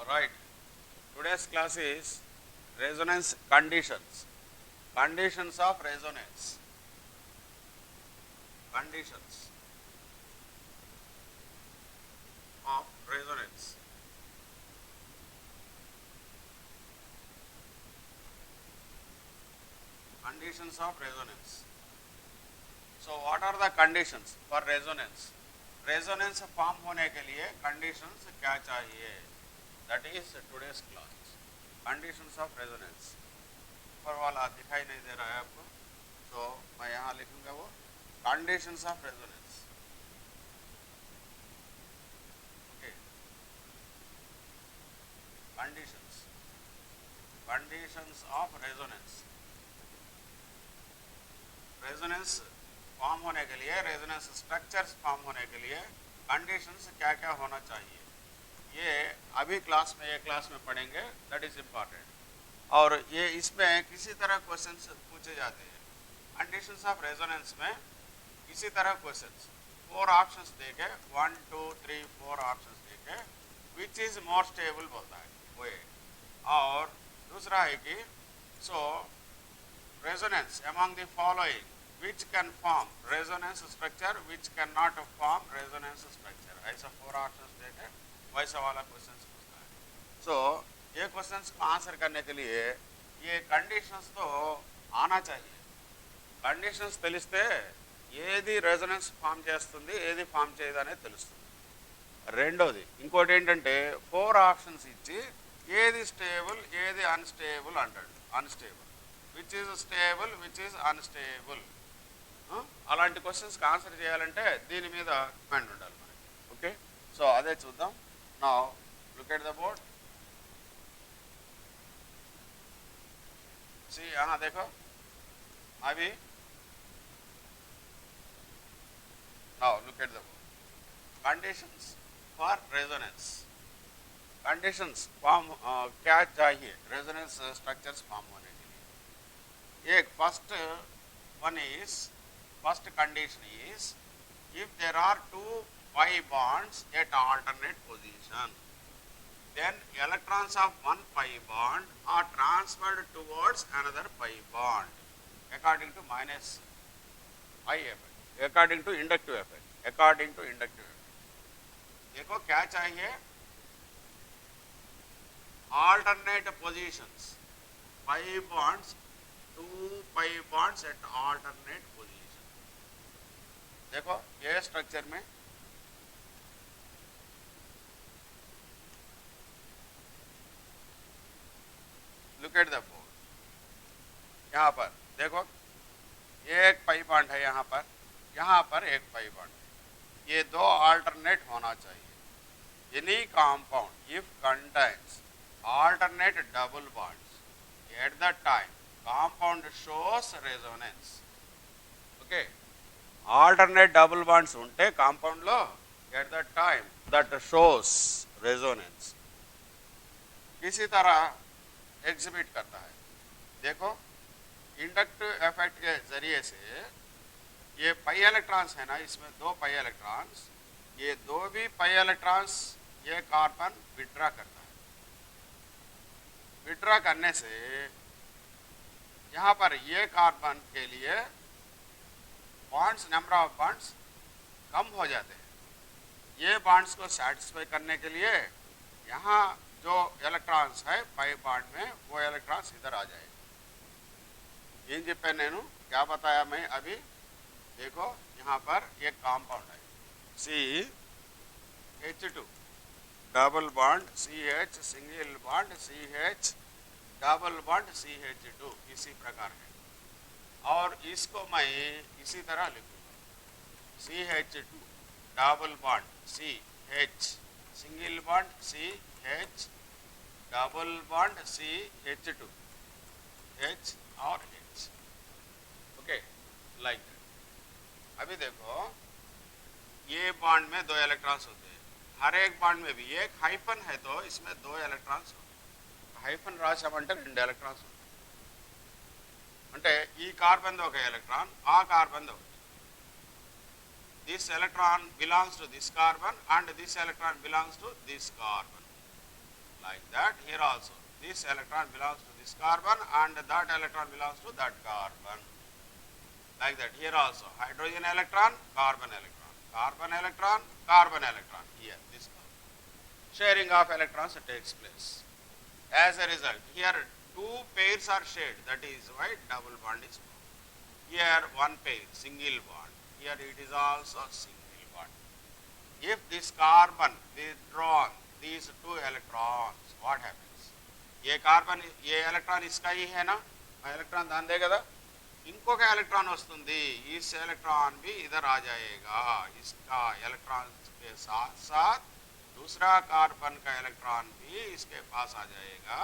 Right. Today's class is resonance conditions. Conditions of resonance. Conditions of resonance. Conditions of resonance. So what are the conditions for resonance? Resonance form होने के लिए conditions क्या चाहिए? That is today's class. Conditions of resonance. ऊपर वाला दिखाई नहीं दे रहा है आपको, तो मैं यहाँ लिखूंगा वो conditions of resonance. Okay, conditions. Conditions of resonance. Resonance form होने के लिए, रेजोनेंस स्ट्रक्चर्स फॉर्म होने के लिए कंडीशंस क्या क्या होना चाहिए, ये अभी क्लास में, ये क्लास में पढ़ेंगे. That is important. और ये इसमें किसी तरह क्वेश्चंस पूछे जाते हैं. कंडीशंस ऑफ रेजोनेंस में किसी तरह क्वेश्चंस 4 ऑप्शंस देके, 1 2 3 4 ऑप्शंस देके विच इज मोर स्टेबल बोलता है वो है. और दूसरा है कि so resonance among the following which can form resonance structure, which cannot form resonance structure. ऐसा 4 ऑप्शंस देके वैसा वाला क्वेश्चंस पूछता है. सो ये क्वेश्चंस को आंसर करने के लिए ये कंडीशंस तो आना चाहिए. కండిషన్స్ తెలిస్తే ఏది రెజొనెన్స్ ఫామ్ చేస్తుంది, ఏది ఫామ్ చేయదనేది తెలుస్తుంది. రెండోది ఇంకోటి ఏంటంటే 4 ఆప్షన్స్ ఇచ్చి ఏది స్టేబుల్, ఏది అన్స్టేబుల్ అంటాడు. Unstable, which is stable, which is unstable. అలాంటి క్వశ్చన్స్కి ఆన్సర్ చేయాలంటే దీని మీద కమాండ్ ఉండాలి మనకి. ఓకే, సో అదే చూద్దాం. Now look at the board. See यहाँ देखो अभी. Now look at the board. Conditions for resonance. Conditions form क्या चाहिए रेजोनेंस स्ट्रक्चर्स फॉर्म होने के लिए? एक first one is, first condition is if there are 2 pi bonds at alternate position, then electrons of one pi bond are transferred towards another pi bond according to minus pi effect, according to inductive effect, according to inductive effect. देखो क्या चाहिए? alternate positions, pi bonds, 2 pi bonds at alternate position. देखो ये structure में look at the board. यहाँ पर देखो एक पाई बॉन्ड है, यहाँ पर एक पाई बॉन्ड है. ये 2 अल्टरनेट होना चाहिए. Any compound if contains alternate double bonds at the time compound shows resonance. okay, alternate double bonds ఉంటే కాంపౌండ్లో at the time that shows resonance किसी तरह एग्जिबिट करता है. देखो इंडक्टिव इफेक्ट के जरिए से ये पाई इलेक्ट्रॉन्स है ना, इसमें 2 पाई इलेक्ट्रॉन्स, ये 2 भी पाई इलेक्ट्रॉन्स ये कार्बन विड्रा करता है. विड्रा करने से यहाँ पर ये कार्बन के लिए बॉन्ड्स, नंबर ऑफ बॉन्ड्स कम हो जाते हैं. ये बॉन्ड्स को सेटिस्फाई करने के लिए यहाँ जो इलेक्ट्रॉन्स है पाई बॉन्ड में, वो इलेक्ट्रॉन्स इधर आ जाए. ఏం చెప్పాను నేను, क्या बताया मैं अभी? देखो यहाँ पर एक कंपाउंड है CH2 double bond CH, single bond CH, double bond CH2, इसी प्रकार है. और इसको मैं इसी तरह लिखूंगा CH2 double bond CH, single bond CH, double bond CH2, H और H. Okay, like that. अभी देखो ये बॉन्ड में 2 इलेक्ट्रॉन्स होते हैं. हर एक बॉन्ड में भी एक हाइफन है तो इसमें 2 इलेक्ट्रॉन्स होते हैं. हाइफन రాసామంటే 2 ఎలక్ట్రాన్స్ ఉంటాయి. అంటే ఈ కార్బన్ ఒక ఎలక్ట్రాన్, ఆ కార్బన్ ఒకటి. this electron belongs to this carbon and this electron belongs to this carbon. like that. Here also, this electron belongs to this carbon and that electron belongs to that carbon. Like that. Here also, hydrogen electron, carbon electron, carbon electron, carbon electron. Here, this sharing of electrons takes place. As a result, here two pairs are shared, that is why double bond is formed. Here one pair, single bond. Here it is also single bond. If this carbon withdrawn these two electrons, what happens? ये carbon ये electron इसका ही है ना, electron ध्यान देगा था, ఇంకొక electron వస్తుంది, इस इलेक्ट्रॉन भी इधर आ जाएगा, इसका इलेक्ट्रॉन के साथ साथ दूसरा कार्बन का इलेक्ट्रॉन भी इसके पास आ जाएगा.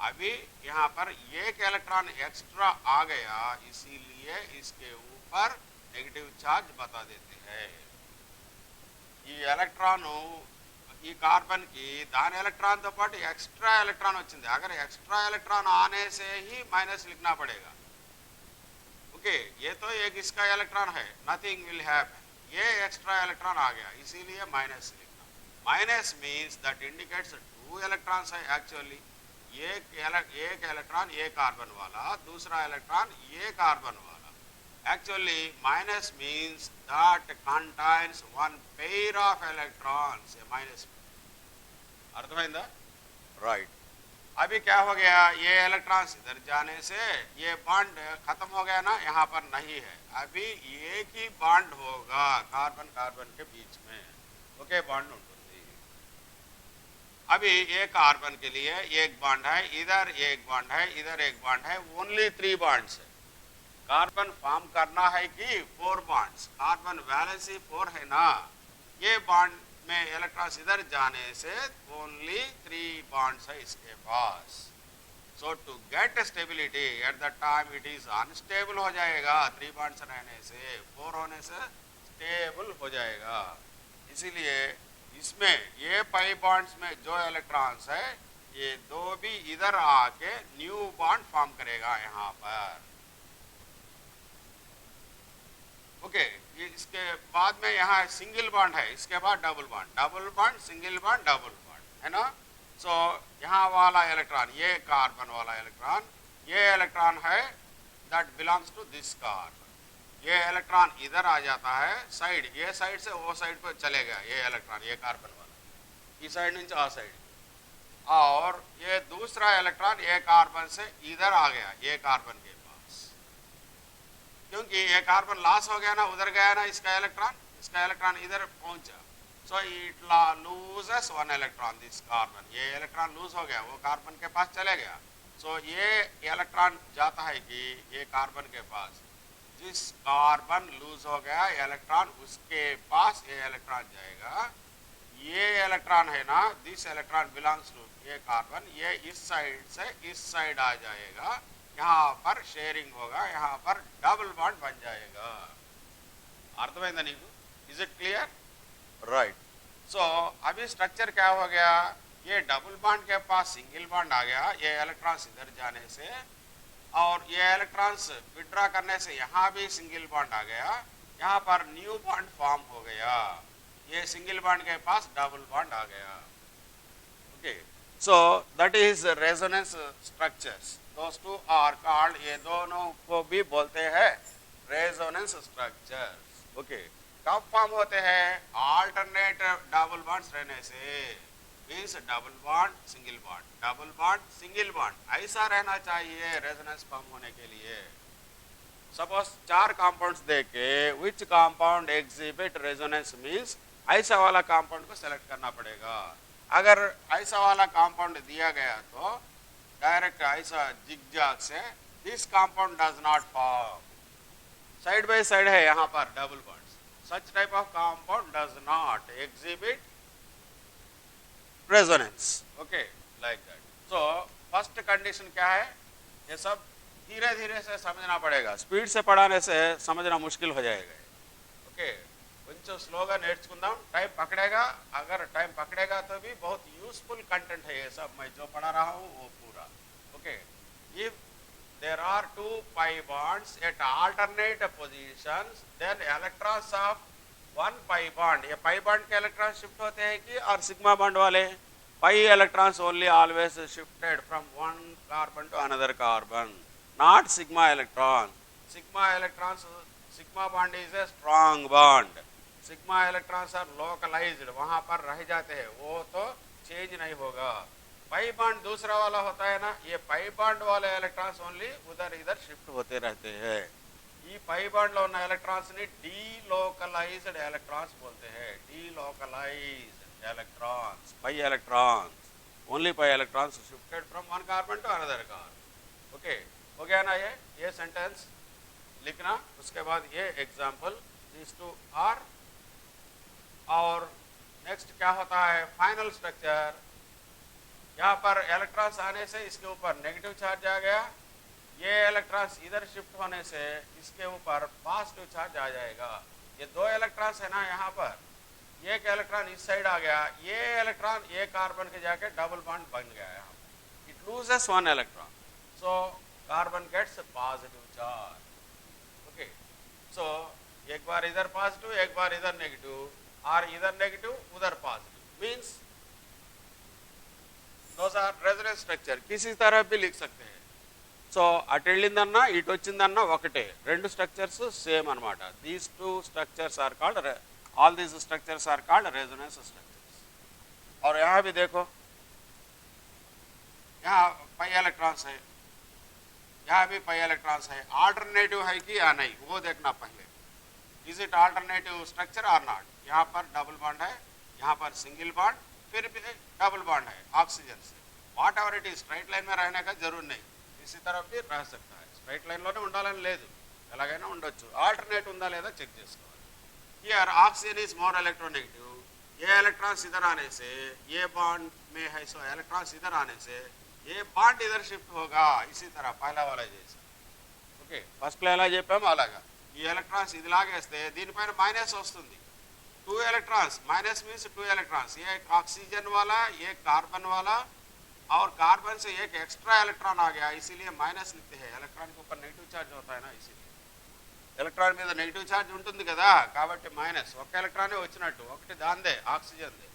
अभी यहाँ पर एक इलेक्ट्रॉन एक्स्ट्रा आ गया, इसीलिए इसके ऊपर नेगेटिव चार्ज बता देते हैं. ఈ ఎలక్ట్రాన్ ఈ కార్బన్ की दान इलेक्ट्रॉन तो पाటు एक्स्ट्रा इलेक्ट्रॉन వచ్చింది. अगर एक्स्ट्रा इलेक्ट्रॉन आने से ही माइनस लिखना पड़ेगा. ओके, ये तो एक इसका इलेक्ट्रॉन है, नथिंग विल हैपन. ये एक्स्ट्रा इलेक्ट्रॉन आ गया, इसीलिए माइनस लिखना. Minus means that indicates two electrons है एक्चुअली. एक इलेक्ट्रॉन ये कार्बन वाला, दूसरा इलेक्ट्रॉन ये कार्बन वाला. Actually, minus means that contains one pair of electrons. A minus. अर्थమైందా? Right. अभी क्या हो गया, ये इलेक्ट्रॉन्स इधर जाने से ये बॉन्ड खत्म हो गया ना, यहाँ पर नहीं है. अभी एक ही बॉन्ड होगा कार्बन कार्बन के बीच में. ओके, बॉन्ड ఉంటుంది. अभी एक कार्बन के लिए एक बॉन्ड है, इधर एक बॉन्ड है, इधर एक बॉन्ड है, ओनली 3 बॉन्ड्स है. कार्बन फॉर्म करना है कि 4 बॉन्ड्स. कार्बन वैलेंसी 4 है ना, ये बॉन्ड में इलेक्ट्रॉन्स इधर जाने से ओनली 3 बॉन्ड्स है इसके पास. So to get stability at the time it is unstable हो जाएगा. 3 बॉन्ड्स रहने से 4 होने से स्टेबल हो जाएगा. इसीलिए इसमें ये पाई बॉन्ड्स में जो इलेक्ट्रॉन्स है, ये दो भी इधर आके न्यू बॉन्ड फॉर्म करेगा यहाँ पर. ओके, इसके बाद में यहाँ सिंगल बॉन्ड है, इसके बाद double bond, double bond, single bond, double bond, है ना. सो यहाँ वाला इलेक्ट्रॉन, ये कार्बन वाला इलेक्ट्रॉन, ये इलेक्ट्रॉन है that belongs to this carbon. ये इलेक्ट्रॉन इधर आ जाता है साइड, ये साइड से वो साइड पे चलेगा. ये इलेक्ट्रॉन ये कार्बन वाला इस साइड నుంచి आ साइड, और ये दूसरा इलेक्ट्रॉन ये कार्बन से इधर आ गया, ये कार्बन के पास, क्योंकि ये कार्बन लॉस हो गया ना, उधर गया ना इसका इलेक्ट्रॉन इधर पहुंचा. So it loses 1 electron this carbon. ये इलेक्ट्रॉन लूज हो गया, वो कार्बन के पास चले गया. सो ये इलेक्ट्रॉन जाता है कि ये कार्बन के पास, जिस कार्बन लूज हो गया इलेक्ट्रॉन उसके पास ये इलेक्ट्रॉन जाएगा. ये इलेक्ट्रॉन है ना, दिस इलेक्ट्रॉन बिलोंग्स टू ये कार्बन, ये इस साइड से इस साइड आ जाएगा, यहाँ पर शेयरिंग होगा, यहाँ पर डबल बॉन्ड बन जाएगा. अर्थమైందా నీకు? Is it clear? राइट. सो अभी स्ट्रक्चर क्या हो गया, ये डबल बॉन्ड के पास सिंगल बॉन्ड आ गया, ये इलेक्ट्रॉन्स इधर जाने से, और ये इलेक्ट्रॉन्स विड्रॉ करने से यहाँ भी सिंगल बॉन्ड आ गया, यहाँ पर न्यू बॉन्ड फॉर्म हो गया. ये सिंगल बॉन्ड के पास डबल बॉन्ड आ गया. Okay, so that is resonance structures. Those two are called, ये दोनों को भी बोलते हैं रेजोनेंस स्ट्रक्चर्स. ओके, कब फॉर्म होते हैं? आल्टरनेट डबल बॉन्ड्स रहने से. Means double bond single bond, double bond single bond, ऐसा रहना चाहिए रेजोनेंस फॉर्म होने के लिए. सपोज 4 कंपाउंड्स देके which compound exhibit resonance means ऐसा वाला कंपाउंड को सेलेक्ट करना पड़ेगा. अगर ऐसा वाला कंपाउंड दिया गया तो डायरेक्ट ऐसा जिगजैग से this compound does not form. Side by side है यहाँ पर double bonds. Such type of compound does not exhibit resonance. Okay, like that. So first condition क्या है, ये सब धीरे धीरे से समझना पड़ेगा, स्पीड से पढ़ाने से समझना मुश्किल हो जाएगा. ओके, కొంచెం స్లోగా నేర్చుకుందాం, टाइम पकड़ेगा. अगर टाइम पकड़ेगा तो भी बहुत यूजफुल कंटेंट है ये सब मैं जो पढ़ा रहा हूँ वो पूरा. Okay, if there are 2 pi bonds at alternate positions, then electrons of 1 pi bond, ये pi bond के इलेक्ट्रॉन शिफ्ट होते हैं कि और सिग्मा बॉन्ड वाले pi electrons only always shifted from one carbon to another carbon, not sigma electron. Sigma electrons, sigma bond is a strong bond. Sigma electrons are localized, वहां पर रह जाते हैं, वो तो चेंज नहीं होगा. पाई बॉन्ड दूसरा वाला होता है ना, ये पाई बॉन्ड वाले इलेक्ट्रॉन्स ओनली उधर इधर शिफ्ट होते रहते हैं. ఈ పై బాండ్ లో ఉన్న ఎలక్ట్రాన్స్ ని డీలోకలైజ్డ్ ఎలక్ట్రాన్స్ बोलते हैं. Delocalized electrons, pi electrons, only pi electrons shifted from one carbon to another carbon. Okay, हो गया ना ये सेंटेंस लिखना. उसके बाद ये एग्जांपल, दिस टू आर. और नेक्स्ट क्या होता है, फाइनल स्ट्रक्चर. यहाँ पर इलेक्ट्रॉन्स आने से इसके ऊपर नेगेटिव चार्ज आ गया, ये इलेक्ट्रॉन्स इधर शिफ्ट होने से इसके ऊपर पॉजिटिव चार्ज आ जाएगा. ये दो इलेक्ट्रॉन्स है ना, यहाँ पर एक इलेक्ट्रॉन इस साइड आ गया, ये इलेक्ट्रॉन ये कार्बन के जाके डबल बॉन्ड बन गया है. It loses one electron, so carbon gets positive charge. Okay, so एक बार इधर पॉजिटिव, एक बार इधर नेगेटिव, और इधर नेगेटिव उधर positive, means those R resonance structure. किसी तरह भी लिख सकते हैं. సో అటు వెళ్ళిందన్నా ఇటు వచ్చిందన్నా ఒకటే, రెండు స్ట్రక్చర్స్ సేమ్ అనమాట. These two structures are called, all these structures are called resonance structures. और यहाँ भी देखो, यहाँ पाई इलेक्ट्रॉन्स है, यहाँ भी पाई इलेक्ट्रॉन्स है. अल्टरनेटिव है कि या नहीं वो देखना पहले. इज इट अल्टरनेटिव स्ट्रक्चर और नॉट. यहाँ पर डबल बॉन्ड है, यहाँ पर सिंगल बॉन्ड, फिर भी डबल बॉन्ड है ऑक्सीजन से. वाट एवर इट इज, स्ट्రైట్ లైన్ में रहने का जरूर नहीं, इसी तरह भी रह सकता है. స్ట్రైట్ లైన్ లోనే ఉండాలని లేదు, ఎలాగైనా ఉండొచ్చు. ఆల్టర్నేట్ ఉందా లేదా చెక్ చేసుకోవాలి. Here oxygen is more electronegative. ये इलेक्ट्रॉन्स इधर आने से, ये बॉन्ड में है, सो इलेक्ट्रॉन्स इधर आने से ये बॉन्ड इधर शिफ्ट होगा, इसी तरह पहला वाला जैसा. ఓకే, ఫస్ట్ లో ఎలా చెప్పాము అలాగా. ఈ ఎలక్ట్రాన్స్ ఇది లాగేస్తే దీనిపైన మైనస్ వస్తుంది. 2 इलेक्ट्रॉन्स, माइनस मीन्स 2 इलेक्ट्रॉन्स, एक ऑक्सीजन वाला एक कार्बन वाला, और कार्बन से एक एक्स्ट्रा इलेक्ट्रॉन आ गया, इसीलिए माइनस लिखते हैं. इलेक्ट्रॉन के ऊपर नेगेटिव चार्ज होता है ना, इसीलिए ఎలక్ట్రాన్ మీద నెగిటివ్ ఛార్జ్ ఉంటుంది కదా, కాబట్టి మైనస్. ఒక ఎలక్ట్రానే వచ్చినట్టు, ఒకటి దాందే ఆక్సిజన్దే.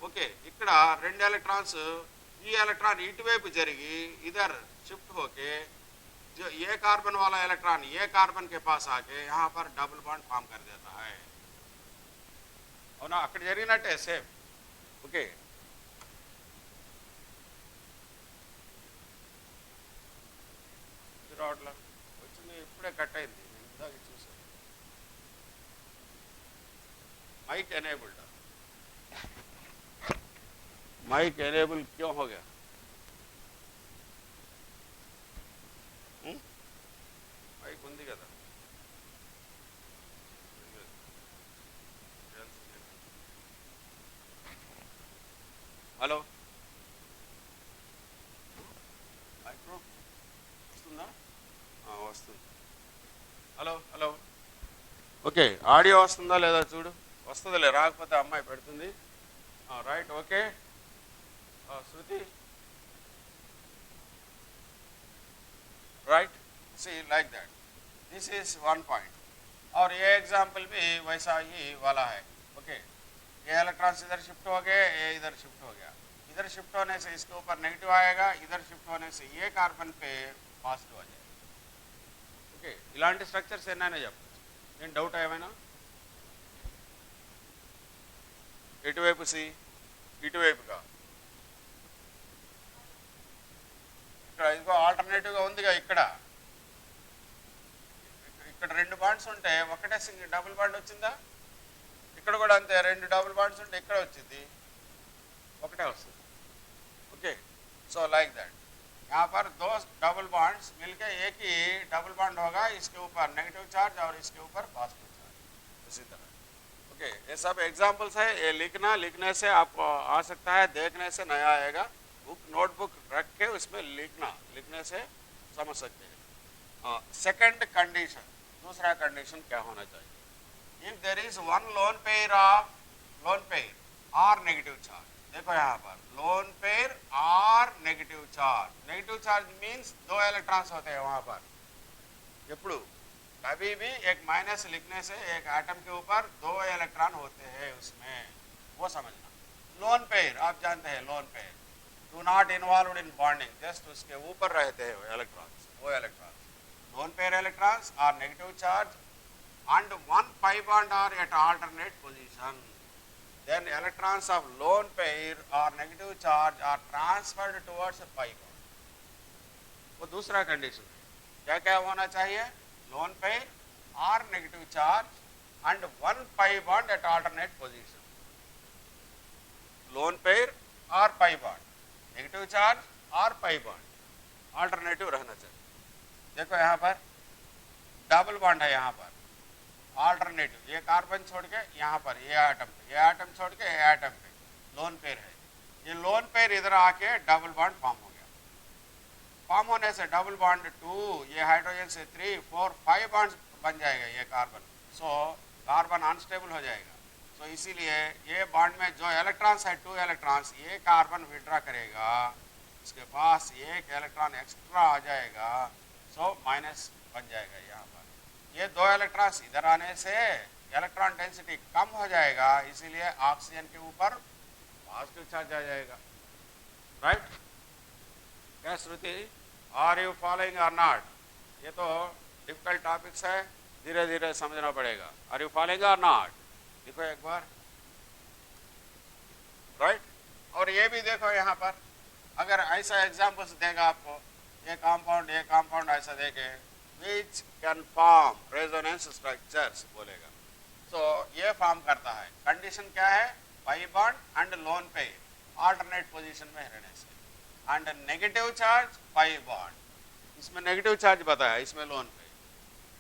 ఓకే, ఇక్కడ రెండు ఎలక్ట్రాన్స్, ఈ ఎలక్ట్రాన్ ఇటువైపు జరిగి इधर शिफ्ट होके जो ये कार्बन वाला इलेक्ट्रॉन ये कार्बन के पास आके यहाँ पर डबल बॉन्ड फॉर्म कर देता है. అవునా, అక్కడ జరిగినట్టే సేమ్. ఓకే, రావట్లా వచ్చింది, ఇప్పుడే కట్ అయింది, నేను ఇందాక చూసాను. माइक एनेबल्ड, माइक एनेबल क्यों हो गया? माइक ఉంది కదా. హలో, మైక్రో వస్తుందా? వస్తుంది. హలో హలో, ఓకే, ఆడియో వస్తుందా లేదా చూడు. వస్తుందిలే, రాకపోతే అమ్మాయి పెడుతుంది. Right, okay. Shruti, right, see like that, this is one point. और ये एग्जाम्पल भी वैसा ही वाला है. ओके, ये इलेक्ट्रॉन्स इधर शिफ्ट हो गए, ये इधर शिफ्ट हो गया. इधर शिफ्ट होने से इसके ऊपर नेगेटिव आएगा, इधर शिफ्ट होने से ये कार्बन पे पॉजिटिव आ जाएगा. ఓకే, ఇలాంటి స్ట్రక్చర్స్ ఎన్నైనా చెప్పచ్చు. నేను డౌట్ ఏమైనా? ఎటువైపు సి, ఇటువైపుగా. ఇక్కడ ఇదిగో ఆల్టర్నేటివ్గా ఉందిగా, ఇక్కడ ఇక్కడ రెండు బాండ్స్ ఉంటే ఒకటే సింగిల్ డబుల్ బాండ్ వచ్చిందా? ఇక్కడ కూడా అంతే, రెండు డబుల్ బాండ్స్ ఉంటే ఇక్కడ వచ్చింది, ఒకటే వస్తుంది. Okay, so like that. यहाँ पर दो डबल बॉन्ड्स मिलके एक ही डबल बॉन्ड होगा, इसके ऊपर नेगेटिव चार्ज और इसके ऊपर पॉजिटिव चार्ज, इसी तरह. ओके, ये सब एग्जांपल्स है. ये लिखना, लिखने से आपको आ सकता है, देखने से नया आएगा. बुक नोटबुक रख के उसमें लिखना, लिखने से समझ सकते हैं. सेकंड कंडीशन, दूसरा कंडीशन क्या होना चाहिए? If there is one lone pair of lone pair और नेगेटिव चार्ज. देखो यहाँ पर लोन पेयर और negative charge. Negative charge means दो इलेक्ट्रॉन्स होते हैं वहाँ पर. एప్పుడు कभी भी एक माइनस लिखने से एक एटम के ऊपर दो इलेक्ट्रॉन होते हैं उसमें, वो समझना. लोन पेयर आप जानते हैं, lone pair do not involve in bonding, just उसके ऊपर रहते हैं इलेक्ट्रॉन्स, वो electrons lone pair electrons are negative charge and one pi bond are at alternate position, then electrons of lone pair or negative charge are transferred towards a pi bond. वो दूसरा condition है, क्या क्या होना चाहिए, loan pair और negative charge and one pi bond at alternate position, loan pair और pi bond, negative charge और पाई बॉन्ड अल्टरनेटिव रहना चाहिए। देखो यहाँ पर डबल बॉन्ड है, यहाँ पर अल्टरनेटिव, ये कार्बन छोड़ के यहाँ पर ये एटम छोड़ के ये एटम पे लोन पेयर है, ये लोन पेयर इधर आके डबल बॉन्ड फॉर्म हो गया, फॉर्म होने से डबल बॉन्ड 2, ये हाइड्रोजन से 3, 4, 5 बॉन्ड बन जाएगा ये कार्बन, सो कार्बन अनस्टेबल हो जाएगा। तो इसीलिए ये बॉन्ड में जो इलेक्ट्रॉन्स है 2 इलेक्ट्रॉन्स, ये कार्बन विड्रा करेगा, इसके पास एक इलेक्ट्रॉन एक्स्ट्रा आ जाएगा, सो माइनस बन जाएगा यहाँ पर। ये 2 इलेक्ट्रॉन्स इधर आने से इलेक्ट्रॉन डेंसिटी कम हो जाएगा, इसीलिए ऑक्सीजन के ऊपर पॉजिटिव चार्ज आ जाएगा, राइट? क्या श्रुति, आर यू फॉलोइंग और नॉट? ये तो डिफिकल्ट टॉपिक्स है, धीरे धीरे समझना पड़ेगा। आर यू फॉलोइंग और नॉट? देखो एक बार, राइट? और ये भी देखो यहाँ पर, अगर ऐसा एग्जाम्पल्स देगा आपको, ये कंपाउंड ऐसा देखे which can form resonance structures बोलेगा, तो ये फॉर्म करता है, कंडीशन क्या है, pi bond and lone pair alternate position में रहने से, and negative charge pi bond, इसमें नेगेटिव चार्ज बताया, इसमें लोन पेयर,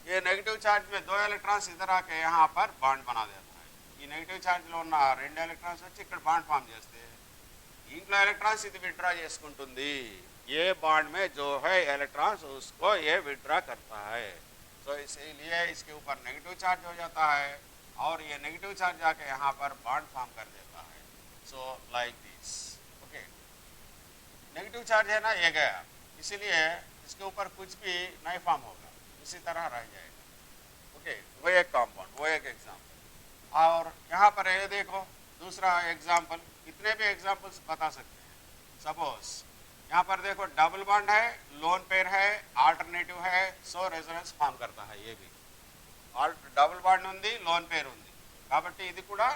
ये नेगेटिव चार्ज में 2 इलेक्ट्रॉन्स इधर आके यहाँ पर बॉन्ड बना देता है, ఈ నెగటివ్ ఛార్జ్లో ఉన్న 2 ఎలక్ట్రాన్స్ వచ్చి ఇక్కడ బాండ్ ఫామ్ చేస్తే దీంట్లో ఎలక్ట్రాన్స్ ఇది విత్డ్రా చేసుకుంటుంది, ये बॉन्ड में जो है इलेक्ट्रॉन्स उसको ये विड्रा करता है, तो इसीलिए इसके ऊपर नेगेटिव चार्ज हो जाता है और ये नेगेटिव चार्ज जाके यहाँ पर बॉन्ड फॉर्म कर देता है, so like this, okay. Negative charge है ना, ये गया, इसीलिए इसके ऊपर कुछ भी नहीं फॉर्म होगा, इसी तरह रह जाएगा, ओके। वो एक कंपाउंड, वो एक एग्जाम्पल। और यहाँ पर ये देखो दूसरा एग्जाम्पल, इतने भी एग्जाम्पल्स बता सकते हैं। सपोज यहाँ पर देखो डबल बॉन्ड है, लोन पेयर है, आल्टरनेटिव है, सो रेजोनेंस फॉर्म करता है। ये भी डबल बॉन्ड ఉంది, లోన్ పేర్ ఉంది కాబట్టి ఇది కూడా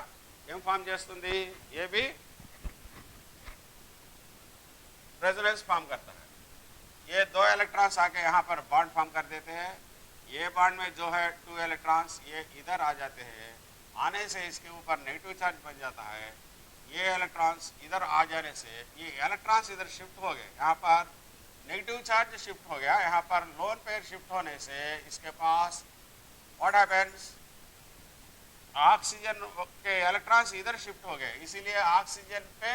ఏం ఫామ్ చేస్తుంది, ये भी रेजोनेंस फॉर्म करता है। ये 2 इलेक्ट्रॉन्स आके यहाँ पर बॉन्ड फॉर्म कर देते हैं, ये बॉन्ड में जो है 2 इलेक्ट्रॉन्स ये इधर आ जाते हैं, आने से इसके ऊपर नेगेटिव चार्ज बन जाता है, ये इलेक्ट्रॉन्स इधर आ जाने से ये इलेक्ट्रॉन्स इधर शिफ्ट हो गए, यहाँ पर नेगेटिव चार्ज शिफ्ट हो गया, यहाँ पर लोन पेयर शिफ्ट होने से इसके पास व्हाट हैपेंस, ऑक्सीजन के इलेक्ट्रॉन्स इधर शिफ्ट हो गए, इसीलिए ऑक्सीजन पे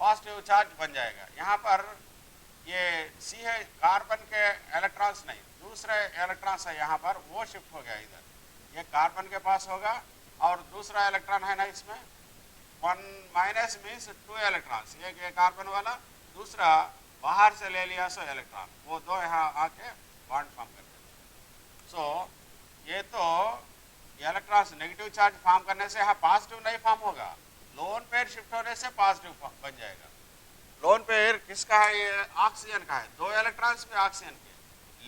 पॉजिटिव चार्ज बन जाएगा। यहाँ पर ये सी है, कार्बन के इलेक्ट्रॉन्स नहीं, दूसरे इलेक्ट्रॉन्स है यहाँ पर, वो शिफ्ट हो गया इधर, ये कार्बन के पास होगा और दूसरा इलेक्ट्रॉन है ना इसमें, 1 माइनस मीन्स 2 इलेक्ट्रॉन्स, एक ये कार्बन वाला, दूसरा बाहर से ले लिया सो इलेक्ट्रॉन, वो 2 यहाँ आके बॉन्ड फॉर्म कर देते। सो ये तो इलेक्ट्रॉन्स नेगेटिव चार्ज फॉर्म करने से यहाँ पॉजिटिव नहीं फॉर्म होगा, लोन पेयर शिफ्ट होने से पॉजिटिव बन जाएगा। लोन पेयर किसका है, ये ऑक्सीजन का है, 2 इलेक्ट्रॉन्स में ऑक्सीजन के,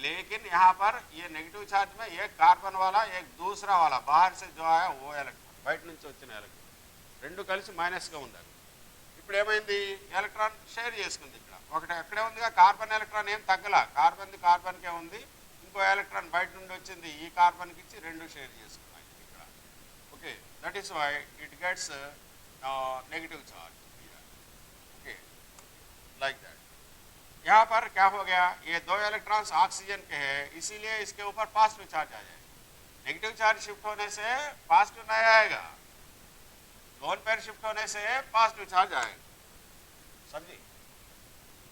लेकिन यहाँ पर ये नेगेटिव चार्ज में एक कार्बन वाला एक दूसरा वाला बाहर से जो आया वो इलेक्ट्रॉन, బయట నుంచి వచ్చిన ఎలక్ట్రాన్ రెండు కలిసి మైనస్గా ఉండాలి। ఇప్పుడు ఏమైంది, ఎలక్ట్రాన్ షేర్ చేసుకుంది, ఇక్కడ ఒకటి అక్కడే ఉందిగా, కార్బన్ ఎలక్ట్రాన్ ఏం తగ్గలా, కార్బన్ది కార్బన్కే ఉంది, ఇంకో ఎలక్ట్రాన్ బయట నుండి వచ్చింది ఈ కార్బన్కి ఇచ్చి రెండు షేర్ చేసుకున్నాయి ఇక్కడ, okay. That is why it gets negative charge, okay, like that. यहाँ पर क्या हो गया, ये 2 इलेक्ट्रॉन्स ऑक्सीजन के हैं, इसीलिए इसके ऊपर पॉजिटिव चार्ज आ जाएगा, नेगेटिव चार्ज शिफ्ट होने से पॉजिटिव नहीं आएगा, लोन पेयर शिफ्ट होने से पॉजिटिव चार्ज आएगा, समझी,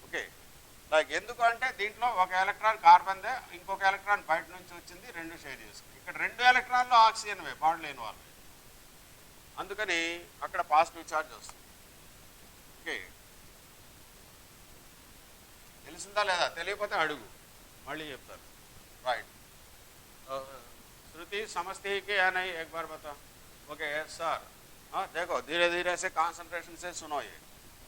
ఓకే। లైక్ ఎందుకంటే దీంట్లో ఒక ఎలక్ట్రాన్ కార్బన్ దే, ఇంకొక ఎలక్ట్రాన్ బయట నుంచి వచ్చింది, రెండు షేర్ చేసుకుంది, ఇక్కడ 2 ఎలక్ట్రాన్లు ఆక్సిజన్ వే బాండ్ లేని వాళ్ళు, అందుకని అక్కడ పాజిటివ్ ఛార్జ్ వస్తుంది, ఓకే। తెలిసిందా లేదా, తెలియకపోతే అడుగు మళ్ళీ చెప్తారు, राइट। श्रुति समझती है कि या नहीं, एक बार बता, ओके। यस सर, देखो धीरे धीरे से कंसंट्रेशन से सुनो ये।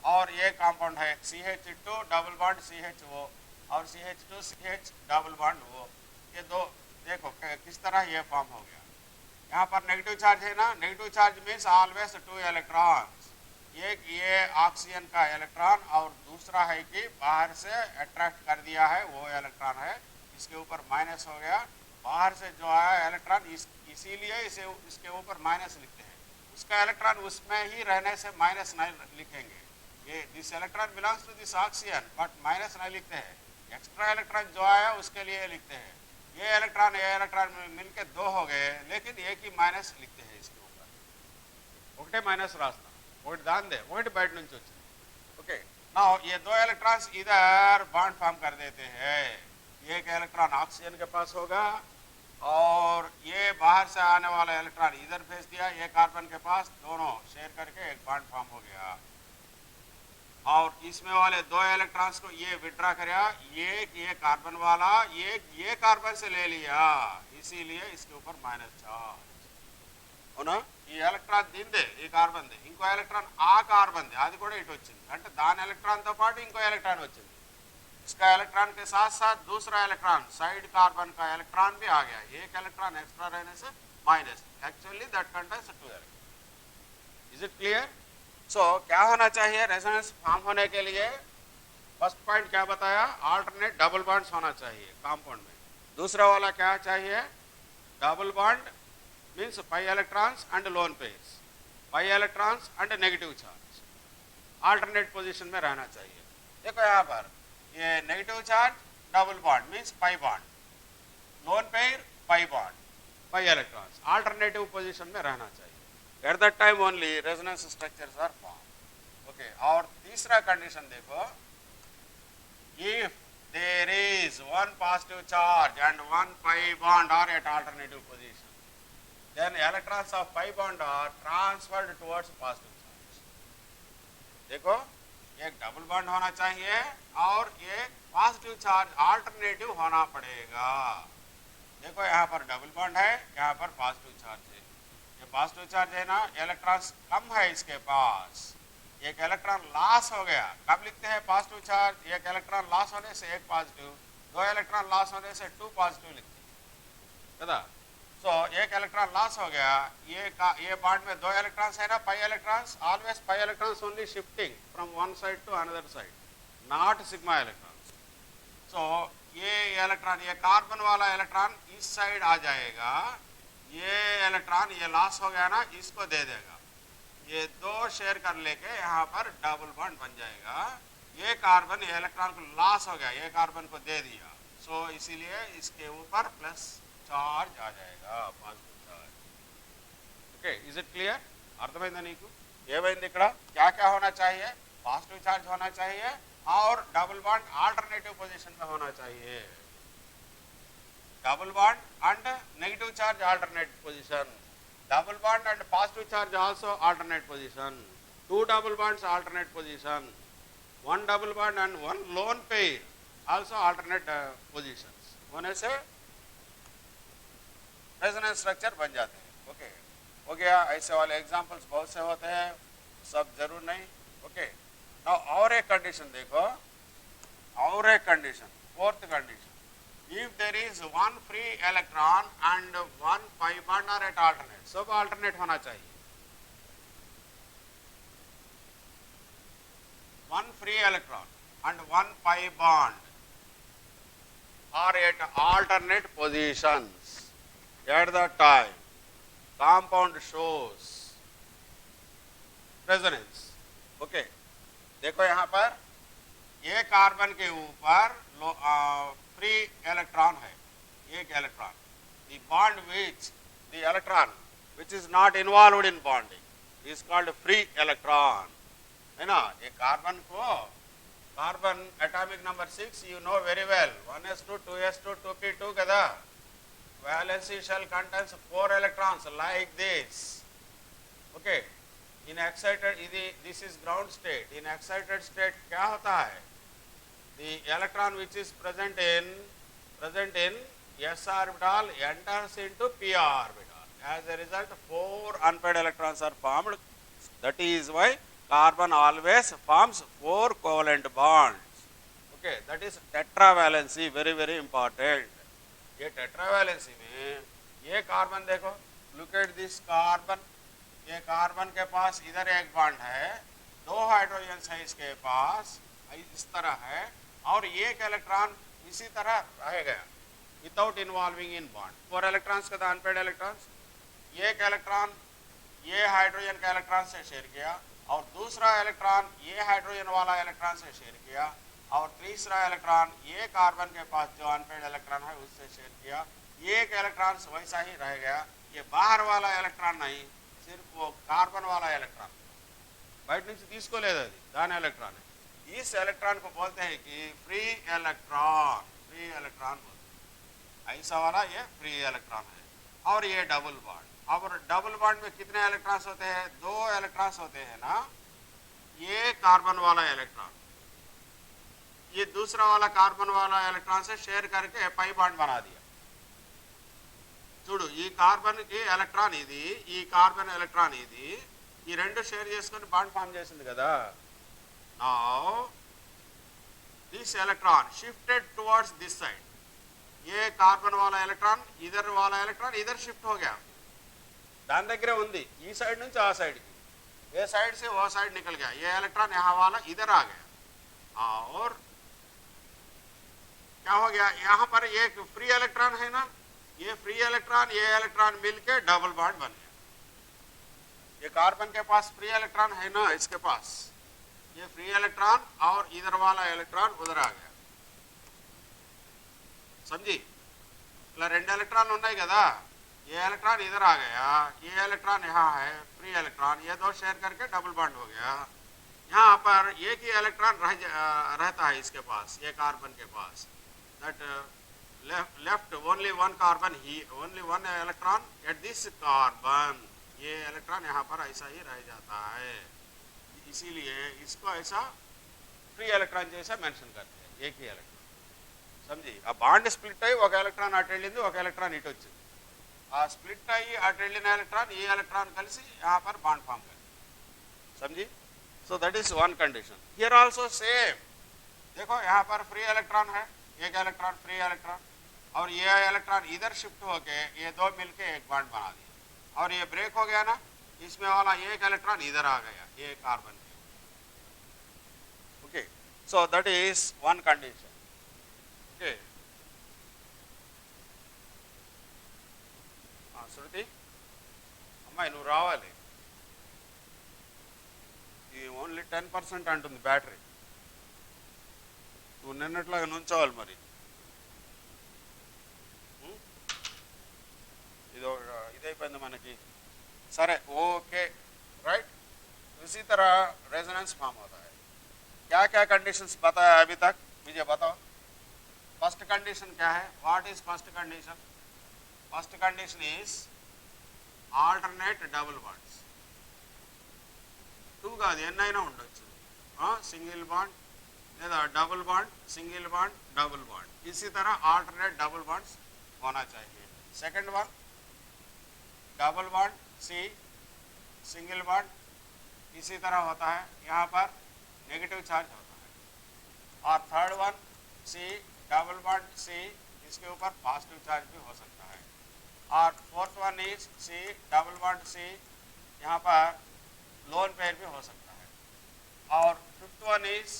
और ये कंपाउंड है CH2 डबल बॉन्ड CHO और CH2 CH double bond O। ये दो देखो किस तरह ये फॉर्म हो गया। यहाँ पर नेगेटिव चार्ज है ना, negative charge means always 2 electrons. एक ये ऑक्सीजन का इलेक्ट्रॉन और दूसरा है कि बाहर से अट्रैक्ट कर दिया है वो इलेक्ट्रॉन है, इसके ऊपर माइनस हो गया। बाहर से जो आया इलेक्ट्रॉन इसीलिए इसे इसके ऊपर माइनस लिखते हैं। उसका इलेक्ट्रॉन उसमें ही रहने से माइनस नहीं लिखेंगे। ये this electron belongs to this oxygen but minus नहीं लिखते हैं। एक्स्ट्रा इलेक्ट्रॉन जो आया उसके लिए लिखते हैं। ये इलेक्ट्रॉन मिलके दो हो गए, लेकिन एक ही माइनस लिखते हैं इसके ऊपर। ఒకటే మైనస్ రాస్తాం, ఒకటి దాందే ఒకటి బయట నుంచి వచ్చింది। ओके नाउ ये दो इलेक्ट्रॉन्स इधर बॉन्ड फॉर्म कर देते हैं। एक इलेक्ट्रॉन ऑक्सीजन के पास होगा और ये बाहर से आने वाला इलेक्ट्रॉन इधर भेज दिया, ये कार्बन के पास, दोनों शेयर करके एक बॉन्ड फॉर्म हो गया। और इसमें वाले दो इलेक्ट्रॉन्स को ये विड्रा कराया, ये कार्बन वाला ये कार्बन से ले लिया, इसीलिए इसके ऊपर माइनस चार्ज అవునా। ఈ ఎలక్ట్రాన్ దీందే, ఈ కార్బన్ దే, ఇంకో ఎలక్ట్రాన్ ఆ కార్బన్ దే, అది కూడా ఇటు వచ్చింది, అంటే దాని ఎలక్ట్రాన్ తో పాటు ఇంకో ఎలక్ట్రాన్ వచ్చింది। इसका इलेक्ट्रॉन के साथ साथ दूसरा इलेक्ट्रॉन साइड कार्बन का इलेक्ट्रॉन भी आ गया। एक इलेक्ट्रॉन एक्स्ट्रा रहने से minus, actually that contains 2 electron. Is it clear? So क्या होना चाहिए रेजोनेंस फॉर्म होने के लिए? फर्स्ट पॉइंट क्या बताया, अल्टरनेट डबल बॉन्ड्स होना चाहिए कंपाउंड में। दूसरा वाला क्या चाहिए, double bond means 5 electrons and lone pairs, 5 electrons and negative charge, alternate position में रहना चाहिए। देखो यहाँ पर ये negative charge double bond means 5 bond, lone pair 5 bond, 5 electrons, alternative position में रहना चाहिए। At that time only resonance structures are form. Okay, और तीसरा कंडीशन देखो, if there is 1 positive charge and 1 pi bond are at alternative position, then electrons of pi bond are transferred towards positive charge। देखो एक double bond होना चाहिए और एक positive charge alternative होना पड़ेगा। देखो यहाँ पर डबल बॉन्ड है, यहाँ पर पॉजिटिव चार्ज है। ये पॉजिटिव चार्ज है ना, इलेक्ट्रॉन्स कम है इसके पास, एक इलेक्ट्रॉन लॉस हो गया। कब लिखते हैं पॉजिटिव चार्ज, एक इलेक्ट्रॉन लॉस होने से एक पॉजिटिव, 2 इलेक्ट्रॉन लॉस होने से 2 पॉजिटिव लिखते हैं दादा। सो एक इलेक्ट्रॉन लॉस हो गया, ये बॉन्ड में 2 इलेक्ट्रॉन्स है ना, 5 electrons, always 5 electrons only shifting from one side to another side, not sigma electrons. So ये इलेक्ट्रॉन, ये कार्बन वाला इलेक्ट्रॉन इस साइड आ जाएगा, ये इलेक्ट्रॉन ये लॉस हो गया ना, इसको दे देगा, ये 2 शेयर कर लेके यहाँ पर डबल बॉन्ड बन जाएगा। ये कार्बन, ये इलेक्ट्रॉन को लॉस हो गया, ये कार्बन को दे दिया, सो इसीलिए इसके ऊपर प्लस चार्ज आ जाएगा, positive charge. Okay, is it clear? అర్థమైందా నీకు? ఏమైంది ఇక్కడ, क्या क्या होना चाहिए, पॉजिटिव चार्ज होना चाहिए और डबल बॉन्ड अल्टरनेटिव पोजीशन में होना चाहिए। Double bond and negative charge alternate position, double bond and positive charge also alternate position, 2 double bonds alternate position, 1 double bond and 1 lone pair also alternate positions होने से resonance structure बन जाते हैं। Okay, हो गया। ऐसे वाले एग्जांपल्स बहुत से होते हैं, सब जरूर नहीं। ओके, नाउ और एक कंडीशन देखो, और एक condition, fourth condition, if there is 1 free electron and 1 pi bond are at alternate, सब alternate होना चाहिए। 1 free electron and 1 pi bond are at alternate positions at the time compound shows resonance। Okay, देखो यहाँ पर ये carbon के ऊपर free electron है, एक electron, the bond which the electron which is not involved in bonding is called free electron, है ना। ये कार्बन को, carbon atomic number 6 you know very well, 1s2 2s2 2p2 కదా, valency shell contains 4 electrons like this। okay, in excited, this is ground state, in excited state क्या होता है, the electron which is present in s orbital enters into p orbital, as a result 4 unpaired electrons are formed That is why carbon always forms 4 covalent bonds. Okay, that is tetravalency, very very important. ये tetravalency में ये carbon देखो, look at this carbon, ये carbon के पास इधर एक bond है, 2 hydrogen है इसके पास, इस तरह है, और एक इलेक्ट्रॉन इसी तरह रह गया without involving in bond. 4 electrons का अनपेड इलेक्ट्रॉन्स, एक इलेक्ट्रॉन ये हाइड्रोजन के इलेक्ट्रॉन से शेयर किया, और दूसरा इलेक्ट्रॉन ये हाइड्रोजन वाला इलेक्ट्रॉन से शेयर किया, और तीसरा इलेक्ट्रॉन ये कार्बन के पास जो अनपेड इलेक्ट्रॉन है उससे शेयर किया. एक इलेक्ट्रॉन वैसा ही रह गया, ये बाहर वाला इलेक्ट्रॉन नहीं, सिर्फ वो कार्बन वाला इलेक्ट्रॉन బయట నుంచి తీసుకోలేదు, దాని ఎలక్ట్రాన్. इस इलेक्ट्रॉन को बोलते हैं कि फ्री इलेक्ट्रॉन, फ्री इलेक्ट्रॉन बोलते हैं. ऐसा वाला ये फ्री इलेक्ट्रॉन है. और ये डबल बॉन्ड, और डबल बॉन्ड में कितने इलेक्ट्रॉन्स होते हैं? 2 इलेक्ट्रॉन्स होते हैं ना. ये कार्बन वाला इलेक्ट्रॉन ये दूसरा वाला कार्बन वाला इलेक्ट्रॉन से शेयर करके పై బాండ్ बना दिया. చూడు, ఈ కార్బన్ కి ఎలక్ట్రాన్ ఇది, ఈ కార్బన్ ఎలక్ట్రాన్ ఇది, ఈ రెండు షేర్ చేసుకొని బాండ్ ఫామ్ చేసింది కదా. Now this electron shifted towards this side. ये कार्बन वाला इलेक्ट्रॉन इधर वाला इलेक्ट्रॉन इधर शिफ्ट हो गया, దాని దగ్గరే ఉంది, ఈ సైడ్ నుంచి ఆ సైడ్ की, ये साइड से वो साइड निकल गया. ये इलेक्ट्रॉन यहाँ वाला इधर आ गया, और क्या हो गया, यहाँ पर एक फ्री इलेक्ट्रॉन है ना, ये फ्री इलेक्ट्रॉन ये इलेक्ट्रॉन मिलके डबल बॉन्ड बन गया. ये कार्बन के पास फ्री इलेक्ट्रॉन है ना, इसके पास ये फ्री इलेक्ट्रॉन और इधर वाला इलेक्ट्रॉन उधर आ गया. समझी? ఇలా 2 इलेक्ट्रॉन ఉన్నాయి కదా, ये इलेक्ट्रॉन इधर आ गया, ये इलेक्ट्रॉन यहाँ है फ्री इलेक्ट्रॉन, ये 2 शेयर करके डबल बॉन्ड हो गया. यहाँ पर एक ही इलेक्ट्रॉन रहता है इसके पास, ये कार्बन के पास. that left only one carbon, only one electron at this carbon. ये इलेक्ट्रॉन यहाँ पर ऐसा ही रह जाता है, इसीलिए इसको ऐसा फ्री इलेक्ट्रॉन जैसा मेंशन करते हैं, एक ही इलेक्ट्रॉन. समझी? ఆ బాండ్ స్ప్లిట్ అయ్యి ఒక ఎలక్ట్రాన్ అటు వెళ్ళింది, ఒక ఎలక్ట్రాన్ ఇటు వచ్చింది. ఆ స్ప్లిట్ అయ్యి అటు వెళ్ళిన ఎలక్ట్రాన్ ఈ ఎలక్ట్రాన్ కలిసి यहाँ पर बॉन्ड फॉर्म कर. समझी? So that is one condition. Here also same. देखो यहाँ पर फ्री इलेक्ट्रॉन है, एक इलेक्ट्रॉन फ्री इलेक्ट्रॉन, और ये इलेक्ट्रॉन इधर शिफ्ट होके ये 2 मिलके एक बॉन्ड बना दिया, और ये ब्रेक हो गया ना, इसमें वाला एक इलेक्ट्रॉन इधर आ गया, ये carbon. Okay, so that is one condition. Okay, Shruti అమ్మాయి నువ్వు రావాలి. ఇది ఓన్లీ 10% అంటుంది బ్యాటరీ, నువ్వు నిన్నట్లాగా నుంచోవాలి. మరి ఇదైపోయింది మనకి. సరే, ఓకే, राइट. इसी तरह रेजोनेंस फॉर्म होता है. क्या क्या कंडीशंस बताया अभी तक, मुझे बताओ. फर्स्ट कंडीशन क्या है? What is first condition? First condition is alternate double bonds. 2 కాదు, ఎన్నైనా ఉండొచ్చు, సింగిల్ బాండ్ లేదా double bond, single bond, double bond. इसी तरह आल्टरनेट डबल बॉन्ड्स होना चाहिए. Second one double bond C, single bond इसी तरह होता है, यहाँ पर नेगेटिव चार्ज होता है. और third one C double bond C, इसके ऊपर पॉजिटिव चार्ज भी हो सकता है. और fourth one is C double bond C, यहाँ पर लोन पेयर भी हो सकता है. और fifth one is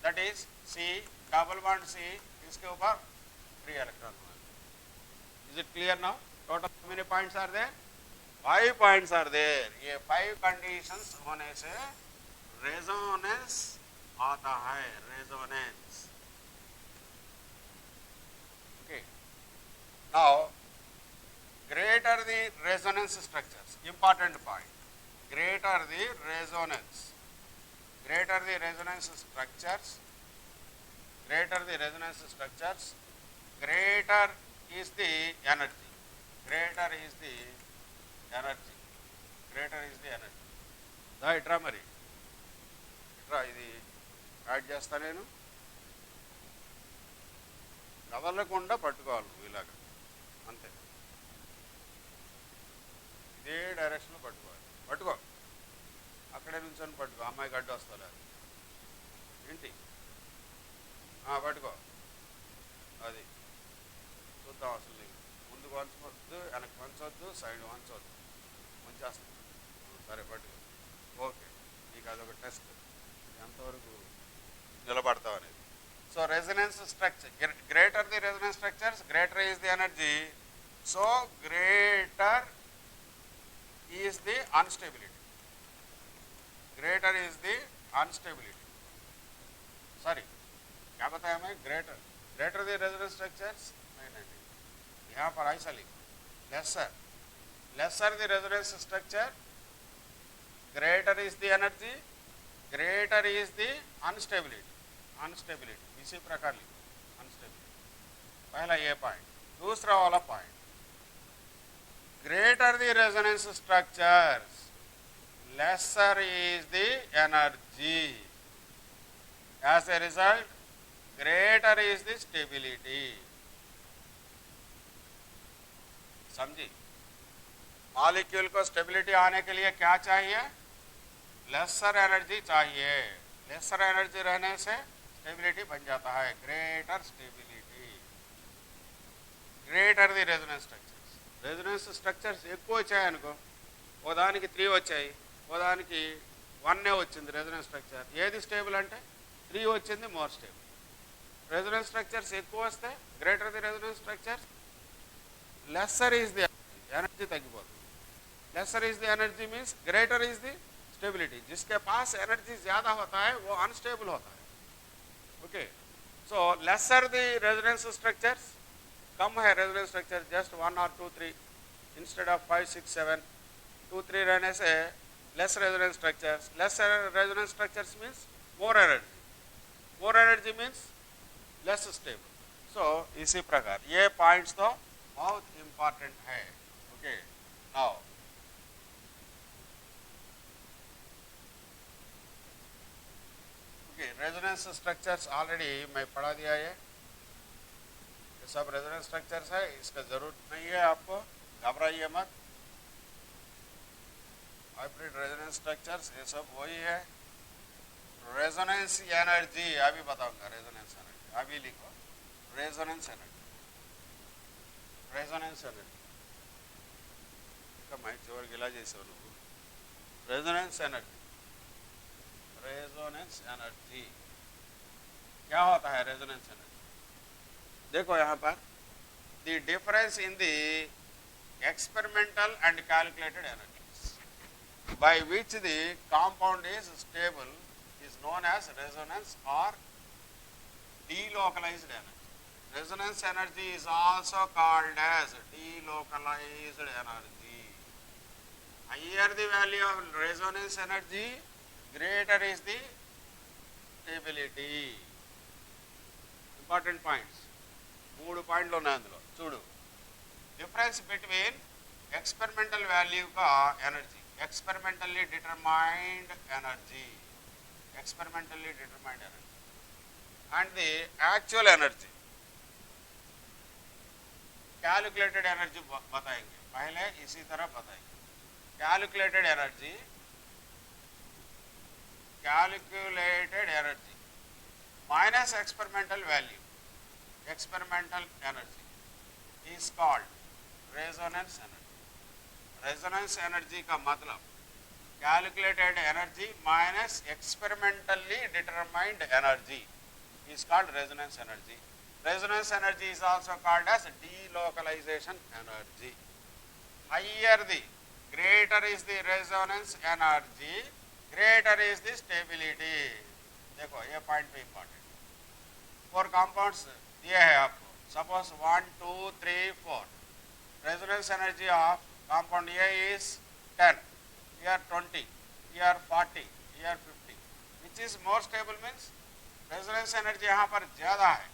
that is C double bond C, इसके ऊपर free electron. Is it clear now? Total how many points are there? 5 points are there. ये 5 conditions होने से रेजोनेंस आता है, resonance. Okay. Now greater the resonance structures, important point. Greater the resonance. Greater the resonance structures, greater the resonance structures, greater is the energy. Greater is the energy. Greater is the energy. దా ఇట్రా, మరి ఇట్రా, ఇది add చేస్తా నేను. కదలకుండా పట్టుకోవాలి నువ్వు ఇలాగా, అంతే. ఇదే డైరెక్షన్లో పట్టుకోవాలి, పట్టుకో. అక్కడే నుంచొని పట్టుకో, అమ్మాయి గడ్డ వస్తలేదు ఏంటి, పట్టుకో, అది చూద్దాం అసలు నీకు ముందుకు వంచవద్దు, వెనక్కి వంచవద్దు, సైడ్ వంచవద్దు, వంచేస్తాం. సరే పట్టుకో, ఓకే, నీకు అదొక టెస్ట్ ఎంతవరకు నిలబడతావు అనేది. So resonance structure, greater the resonance structures greater is the energy, so greater is the unstability, greater is the unstability, sorry क्या बताया मैं, greater, greater the resonance structures, नहीं, यहाँ पर ऐसा लिखो, lesser, lesser the resonance structure, greater is the energy, greater is the unstability, unstability इसी प्रकार लिखो, अनस्टेबिलिटी पहला ये पॉइंट. दूसरा वाला point, greater the resonance structures lesser is the energy, as a result greater is the stability. समझी, molecule को stability आने के लिए क्या चाहिए, लेसर एनर्जी चाहिए, लेसर एनर्जी रहने से स्टेबिलिटी बन जाता है, greater stability, greater the resonance structures, resonance structures ఎక్కువ వచ్చాయనుకో, ఓ దానికి 3 వచ్చాయి, ఓ దానికి 1 వచ్చింది రెజొనెన్స్ స్ట్రక్చర్, ఏది స్టేబుల్ అంటే 3 వచ్చింది మోర్ స్టేబుల్. రెజొనెన్స్ స్ట్రక్చర్స్ ఎక్కువ వస్తే greater the resonance structures, lesser is the energy తగ్గిపోతుంది. Lesser is the energy means greater is the stability, जिसके पास एनर्जी ज्यादा होता है वो अनस्टेबल होता है. Okay, so lesser the resonance structures, कम है resonance structure, just 1 or 2 3 instead of 5 6 7 2 3 रहने से less resonance structures, less resonance structures means more energy means less stable. So इसी प्रकार ये पॉइंट्स तो बहुत इंपॉर्टेंट है. Okay, now resonance structures already मैं पढ़ा दिया है, ये सब रेजोनेंस स्ट्रक्चर्स है, इसका जरूरत नहीं है आपको, घबराइए मत. हाइब्रिड रेजोनेंस स्ट्रक्चर्स ये सब वही है. रेजोनेंस एनर्जी अभी बताऊंगा, रेजोनेंस एनर्जी अभी लिखो, रेजोनेंस एनर्जी, रेजोनेंस एनर्जी मैं चिवर गिला చేసావు నువ్వు. रेजोनेंस एनर्जी, रेजोनेंस एनर्जी क्या होता है, रेजोनेंस एनर्जी देखो यहाँ पर, the difference in the experimental and calculated energies by which the compound is stable is known as resonance or delocalized energy. Resonance energy is also called as delocalized energy. Higher the value of resonance energy, greater is the stability. Important points, 3 పాయింట్లు ఉన్నాయి అందులో చూడు. Difference between experimental value का energy, experimentally determined energy, experimentally determined energy and the actual energy, calculated energy बताएंगे पहले, इसी तरह बताएंगे. Calculated energy, calculated energy minus experimental value, experimental energy is called resonance energy. Resonance energy का मतलब calculated energy minus experimentally determined energy is called resonance energy. Resonance energy is also called as delocalization energy. Higher the, greater is the resonance energy, greater is the stability. देखो ये point पे important. 4 compounds दिए है आपको, suppose 1 2 3 4. Resonance energy of compound A is 10, here 20, here 40, here 50. Which is more stable means resonance energy यहाँ पर ज़्यादा है,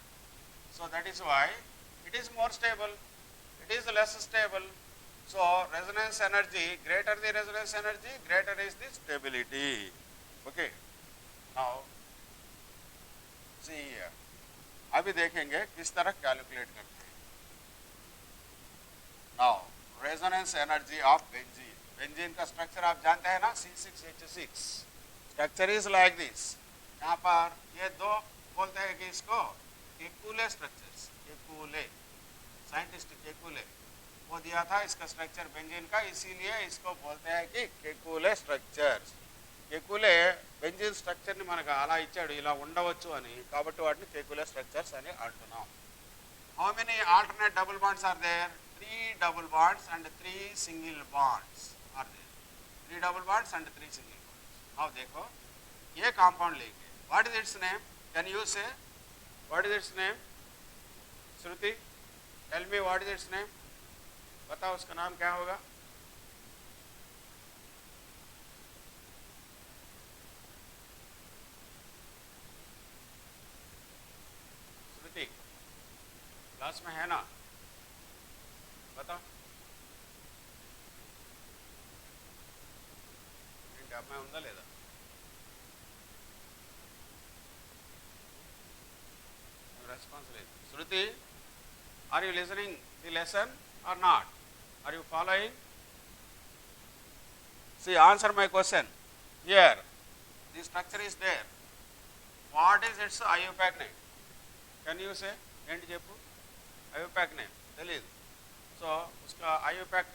so that is why it is more stable, it is less stable. So resonance energy, greater the resonance energy, greater is the stability. Okay, now see here, अभी देखेंगे किस तरह calculate करते हैं. Now resonance energy of benzene. Benzene का structure आप जानते हैं ना, C6H6 structure is like this. यहाँ पर ये दो बोलते हैं कि इसको Kekule structures, Kekule, scientist Kekule वो दिया था इसका स्ट्रक्चर बेंजीन का, इसीलिए इसको बोलते हैं कि केकुले स्ट्रक्चर्स। కేకులే బెంజీన్ స్ట్రక్చర్ని మనకు అలా ఇచ్చాడు, ఇలా ఉండవచ్చు అని, కాబట్టి వాటిని కేకులే స్ట్రక్చర్స్ అని అంటున్నాం. How many alternate double bonds are there? 3 double bonds and 3 single bonds are there. 3 double bonds and 3 single bonds. Now देखो ये compound लेंगे, what is its name? Can you say what is its name? Shruti, tell me what is its name? बताओ उसका नाम क्या होगा? श्रुति class में है ना, बताओ. అమ్మాయి ఉందా లేదా? రెస్పాన్స్ లేదు. Shruti, are you listening the lesson or not? Are you following? See, answer my question. Here the structure is there. What is its IUPAC name? Can you say? ఏంటి చెప్పు? IUPAC name తెలీదు. సో उसका IUPAC,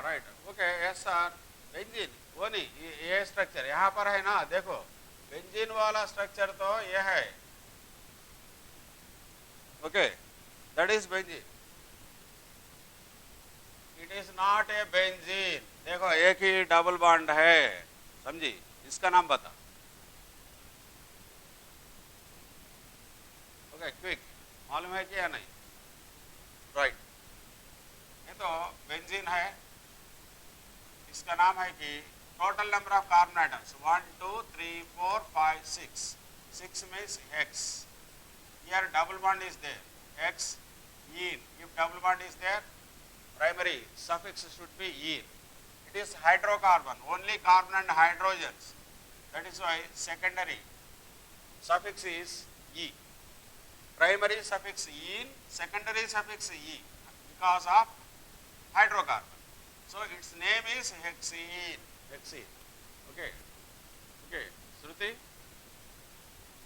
right, okay, yes sir. Benzene वो नहीं, ये structure यहाँ पर है ना, देखो बेंजीन वाला स्ट्रक्चर तो ये है, okay, that is benzene. It is not a benzene. देखो एक ही डबल बॉन्ड है, समझी? इसका नाम बता. ओके, क्विक, मालूम है कि या नहीं? राइट, ये तो बेंजीन है. इसका नाम है कि total number of carbon atoms 1 2 3 4 5 6. 6 means hex. Here double bond is there, hex, ene. If double bond is there, primary suffix should be ene. It is hydrocarbon, only carbon and hydrogens. That is why secondary suffix is e. Primary suffix ene, secondary suffix e, because of hydrocarbon. So its name is hexene. Hexene. Okay. Okay. Shruti,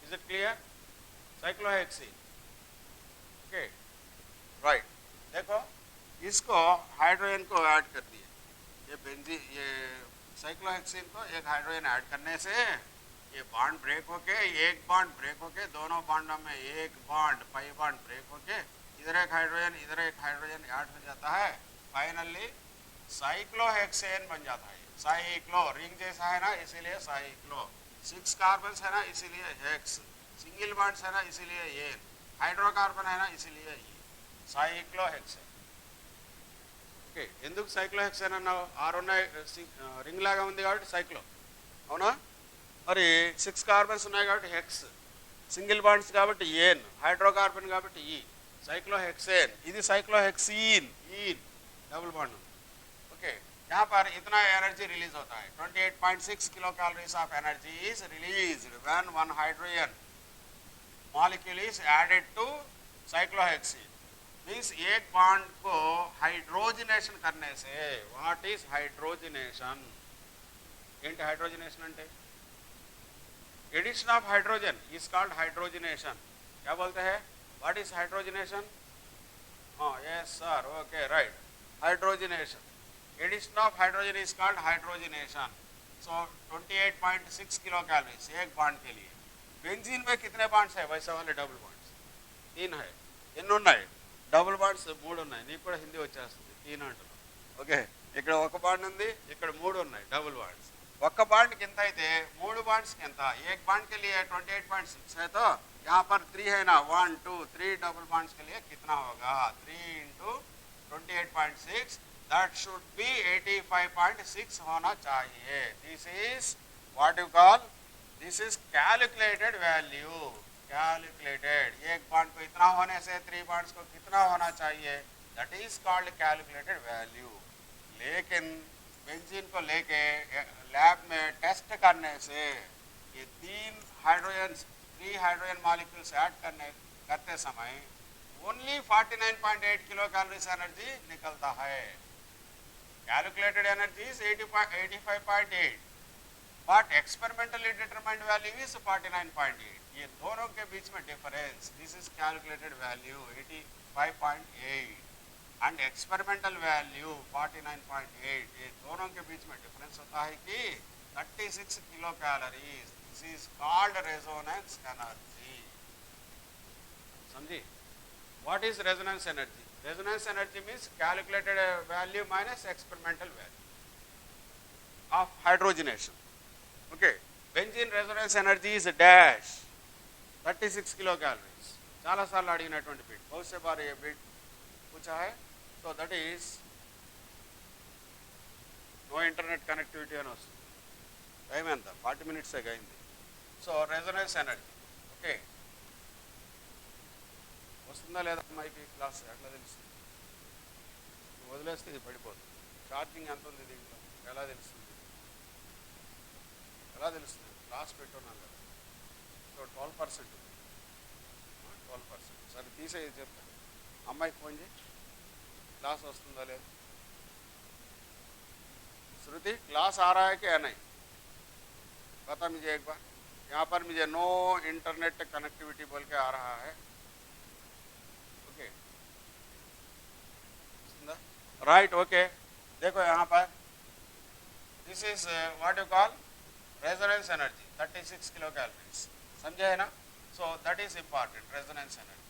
is it clear? Cyclohexene. Okay. Right. देखो इसको hydrogen को add कर दिए, ये benzene, ये cyclohexene को एक hydrogen add करने से ये बॉन्ड ब्रेक होके, एक बॉन्ड ब्रेक होके, दोनों बॉन्डों में एक बॉन्ड, पाई बॉन्ड ब्रेक होके, इधर एक हाइड्रोजन इधर एक हाइड्रोजन ऐड हो जाता है. फाइनली साइक्लोहेक्सेन बन जाता है. साइक्लो रिंग जैसा है ना, इसीलिए साइक्लो. 6 कार्बन है ना, इसीलिए हेक्स. सिंगल बॉन्ड्स है ना, इसीलिए एन. हाइड्रोकार्बन है ना, इसीलिए ई. साइक्लोहेक्सेन. ఓకే, ఎందుకు సైక్లోహెక్సేన్ అన్నావు? 6 ఉన్నాయి, రింగ్ లాగా ఉంది కాబట్టి సైక్లో, అవునా? మరి 6 కార్బన్స్ ఉన్నాయి కాబట్టి హెక్స్, సింగిల్ బాండ్స్ కాబట్టి ఏన్, హైడ్రోకార్బన్ కాబట్టి ఈ. साइक्लोहेक्सेन, ఇది साइक्लोहेक्सीन, ఈన్, डबल बॉन्ड. ओके, यहाँ पर इतना एनर्जी रिलीज होता है, 28.6 kilo calories of energy is released when one hydrogen molecule is added to cyclohexene. Means एक बॉन्ड को हाइड्रोजनेशन करने से, व्हाट इज हाइड्रोजनेशन? ఏంటి हाइड्रोजनेशन అంటే? Addition of hydrogen is called hydrogenation. क्या बोलते हैं? What is hydrogenation? Yes sir, okay, right. Hydrogenation, addition of hydrogen is called hydrogenation. So 28.6 kilo calories एक बॉन्ड के लिए. बेंजीन में कितने बॉन्ड्स है? वैसे वाले डबल बॉन्ड्स 3 है. ఎన్ని ఉన్నాయి? డబుల్ బాండ్స్ 3 ఉన్నాయి. నీకు కూడా హిందీ వచ్చేస్తుంది, 3 అంటున్నావు. ఓకే, ఇక్కడ ఒక బాండ్ ఉంది, ఇక్కడ 3 ఉన్నాయి డబుల్ బాండ్స్. ఒక్క బాండ్ కి ఎంత అయితే 3 బాండ్స్ కి ఎంత? एक बांड के लिए 28.6 है, तो यहाँ पर 3 है ना, 1 2 3 डबल बॉन्ड्स के लिए कितना होगा? 3 into 28.6, that should be 85.6 होना चाहिए. This is what you call, this is calculated value. Calculated, एक बॉन्ड को इतना होने से 3 बॉन्ड्स को कितना होना चाहिए, that is called calculated value. लेकिन बेंजीन को लेके लैब में टेस्ट करने से ये 3 हाइड्रोजन मॉलिक्यूल्स ऐड करते समय ओनली 49.8 किलो कैलोरीज एनर्जी निकलता है. Calculated energy is 85.8, but experimentally determined value is 49.8. ये दोनों के बीच में difference, this is calculated value 85.8 and experimental value 49.8. ये दोनों के बीच में डिफरेंस होता है कि 36 kilo calories. This is called resonance energy. समझी? What is resonance energy? Resonance energy means calculated value minus experimental value of hydrogenation. Okay, benzene resonance energy is dash 36 kilocalories. చాలా సార్లు అడిగినటువంటి బిట్, बहुत से बार ये बिट पूछा है. So that is no internet connectivity అని వస్తుంది. టైం ఎంత? 40 minutes అయింది. సో రెజొనెన్స్ ఎనర్జీ ఓకే వస్తుందా లేదా అమ్మాయికి క్లాస్ ఎట్లా తెలుస్తుంది? వదిలేస్తే ఇది పడిపోతుంది. ఛార్జింగ్ ఎంత ఉంది దీంట్లో ఎలా తెలుస్తుంది? ఎలా తెలుస్తుంది? క్లాస్ పెట్టున్నాను కదా. సో 12% ఉంది. 12%. సరే తీసేది చెప్తాను. అమ్మాయికి ఫోన్ చేయి, क्लास वस्तुंदा ले श्रुति क्लास आ रहा है क्या नहीं पता मुझे एक बार. यहाँ पर मुझे नो इंटरनेट कनेक्टिविटी बोल के आ रहा है. Okay right okay. देखो यहाँ पर this is what you call resonance energy 36 kilo calories. समझे है ना? सो that is important resonance energy.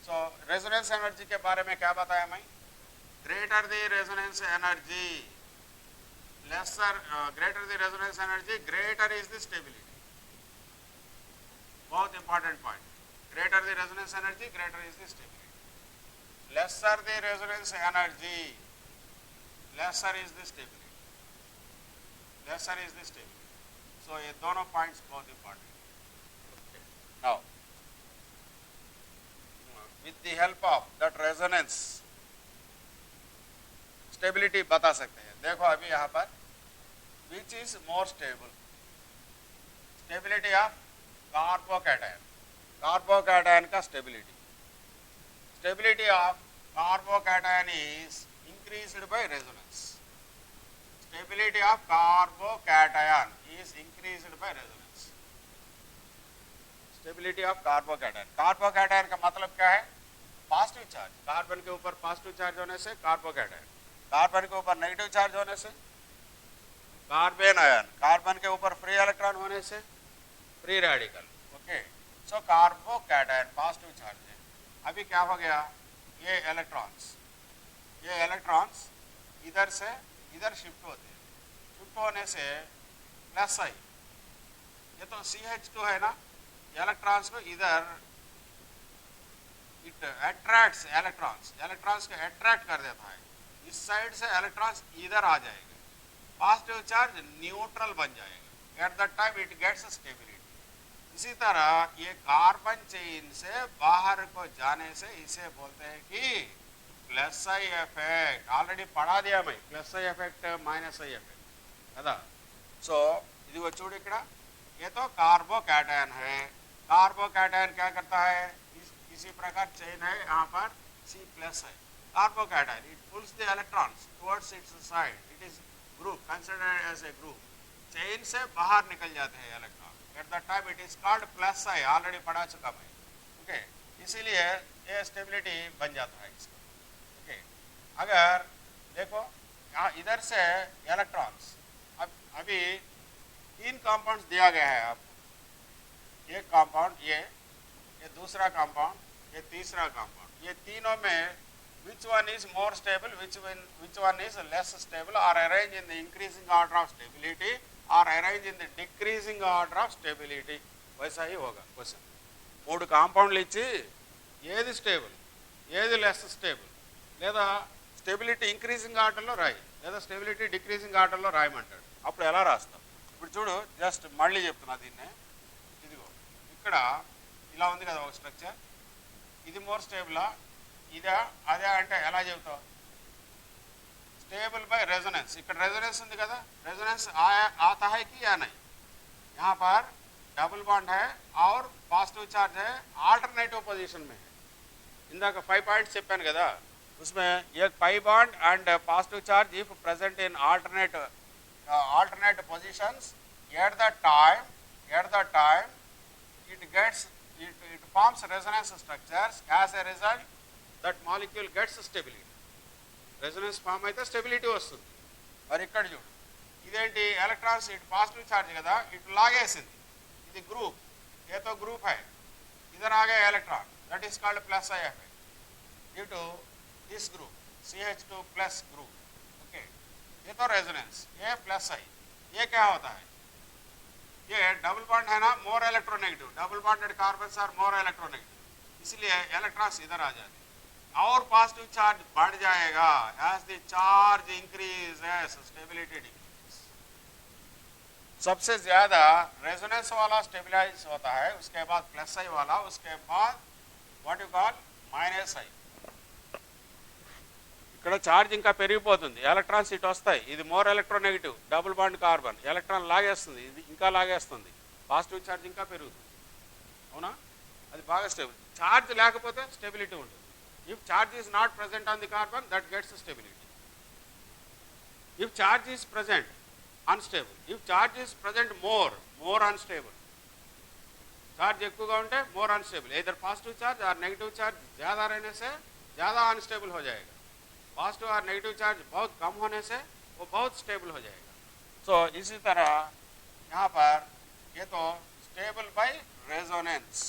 So resonance energy के बारे में क्या बताया मैं? Greater the resonance energy lesser greater the resonance energy greater is the stability. बहुत important point. Greater the resonance energy greater is the stability. Lesser the resonance energy lesser is the stability. Lesser is the stability. So ये दोनों points बहुत important. Okay. Now with the help of that resonance stability बता सकते हैं. देखो अभी यहाँ पर which is more stable? Stability of carbocation. Carbocation का stability. Stability of carbocation is increased by resonance. Stability of carbocation is increased by resonance. Stability of carbocation. Carbocation का मतलब क्या है? Positive charge. कार्बन के ऊपर पॉजिटिव चार्ज होने से carbocation, carbon के ऊपर नेगेटिव चार्ज होने से कार्बन आयन, कार्बन के ऊपर फ्री इलेक्ट्रॉन होने से free radical. Okay so carbocation positive charge है. अभी क्या हो गया? ये इलेक्ट्रॉन्स इधर से इधर शिफ्ट होते हैं. शिफ्ट होने से प्लस आई. ये तो CH2 है ना, इलेक्ट्रॉन्स को इधर इट अट्रैक्ट्स इलेक्ट्रॉन्स को अट्रैक्ट कर देता है. इस साइड से इलेक्ट्रॉन्स इधर आ जाएगा, पॉजिटिव चार्ज न्यूट्रल बन जाएगा. At that time it gets stability. इसी तरह ये कार्बन चेन से बाहर को जाने से इसे बोलते हैं कि प्लस आई एफेक्ट. ऑलरेडी पढ़ा दिया मैं प्लस आई एफेक्ट माइनस आई एफेक्ट కదా. సో ఇది చూడు ఇక్కడ ये तो कार्बोकैटायन है. कार्बोकैटायन क्या करता है? इसी प्रकार चेन है यहाँ पर C+ है. Carbocation it pulls the electrons towards its side. It is group considered as a group. Chain से बाहर निकल जाते हैं electron. At that time it is called plus I. Already पढ़ा चुका मैं. ओके इसीलिए ये स्टेबिलिटी बन जाता है इसका. ओके अगर देखो यहाँ इधर से इलेक्ट्रॉन्स अभी 3 कंपाउंड्स दिया गया है आपको. एक कंपाउंड ये दूसरा कंपाउंड, ये तीसरा कंपाउंड. ये तीनों में which one is more stable, which one is less stable, or arranged in the increasing order of stability or arranged in the decreasing order of stability. वैसा ही होगा क्वेश्चन. 3 కాంపౌండ్లు ఇచ్చి ఏది స్టేబుల్ ఏది లెస్ స్టేబుల్ లేదా stability increasing ఆర్డర్లో రాయి లేదా stability decreasing ఆర్డర్లో రాయమంటాడు. అప్పుడు ఎలా రాస్తాం? ఇప్పుడు చూడు జస్ట్ మళ్ళీ చెప్తున్నా దీన్నే. ఇదిగో ఇక్కడ ఇలా ఉంది కదా ఒక స్ట్రక్చర్. ఇది మోర్ స్టేబులా ఇదా అదే అంటే ఎలా చెబుతావు? Stable by resonance. ఇక్కడ रेजोनेंस ఉంది కదా, रेजोनेंस आता है कि या नहीं? यहाँ पर डबल बॉन्ड है और पॉजिटिव चार्ज है, आल्टरनेटिव पोजीशन में है. ఇందాక 5 పాయింట్స్ చెప్పాను కదా, उसमें एक pi bond and positive charge if present in alternate positions at the time it forms resonance structures. As a result that molecule gets stability. Resonance form అయితే stability వస్తుంది. మరి ఇక్కడ చూడు, ఇదేంటి ఎలక్ట్రాన్స్ ఇటు పాజిటివ్ ఛార్జ్ కదా, ఇటు లాగేసింది. ఇది గ్రూప్ ఏతో గ్రూప్ है, इधर आ गया electron, that is called plus I effect due to this group CH2 plus group. Okay, ये तो रेजोनेंस, ये प्लस आई. ये क्या होता है, ये डबल बॉन्ड है ना, more electronegative, double bonded carbons are more electronegative, इसलिए इलेक्ट्रॉन्स इधर आ जाते, और पॉजिटिव चार्ज बढ़ जाएगा. As the charge increase as stability decrease. सबसे ज्यादा रेजोनेंस वाला स्टेबिलाइज होता है, उसके बाद प्लस आई वाला, उसके बाद what you call minus I. ఇక్కడ ఛార్జ్ ఇంకా పెరిగిపోతుంది, ఎలక్ట్రాన్స్ ఇటు వస్తాయి, ఇది more electronegative, double bond carbon, electron లాగేస్తుంది, ఇది ఇంకా లాగేస్తుంది, పాజిటివ్ ఛార్జ్ ఇంకా పెరుగుతుంది. అవునా, అది బాగా స్టేబుల్. ఛార్జ్ లేకపోతే స్టెబిలిటీ ఉంటుంది. If charge is not present on the carbon, that gets stability. If charge is present, unstable. If charge is present, more unstable. Charge ఎక్కువగా ఉంటే more unstable. Either positive charge or negative charge ज़्यादा रहने से ज़्यादा unstable हो जाएगा. Positive और negative charge बहुत कम होने से वो बहुत stable हो जाएगा. So इसी तरह यहाँ पर ये तो stable by resonance.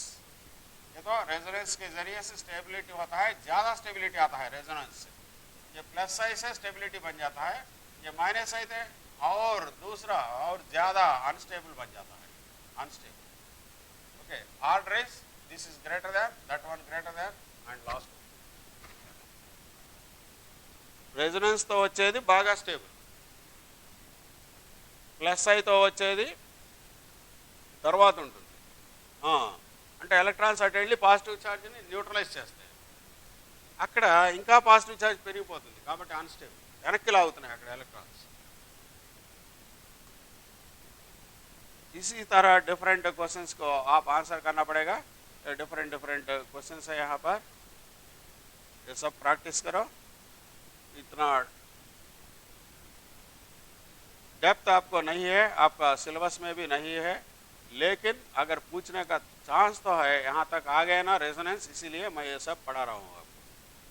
ये तो रेजोनेंस के जरिए से स्टेबिलिटी होता है, ज़्यादा स्टेबिलिटी आता है रेजोनेंस से. ये प्लस आई से स्टेबिलिटी बन जाता है, ये माइनस आई थे और दूसरा और ज़्यादा अनस्टेबल बन जाता है, unstable. Okay, order is this is greater than that one, greater than and last. రెజొనెన్స్తో వచ్చేది బాగా స్టేబుల్, ప్లస్ ఐతో వచ్చేది తర్వాత ఉంటుంది. అంటే ఎలక్ట్రాన్స్ అటు వెళ్ళి పాజిటివ్ ఛార్జ్ని న్యూట్రలైజ్ చేస్తాయి. అక్కడ ఇంకా పాజిటివ్ ఛార్జ్ పెరిగిపోతుంది కాబట్టి అన్స్టేబుల్, వెనక్కి లాగుతున్నాయి అక్కడ ఎలక్ట్రాన్స్. इसी तरह डिफरेंट क्वेश्चंस को आप आंसर करना पड़ेगा. डिफरेंट क्वेश्चंस है यहाँ पर, ये सब प्रैक्टिस करो. इतना डेप्थ आपको नहीं है, आपका सिलेबस में भी नहीं है, लेकिन अगर पूछने का चांस तो है. यहाँ तक आ गए ना रेजोनेंस, इसीलिए मैं ये सब पढ़ा रहा हूँ आपको.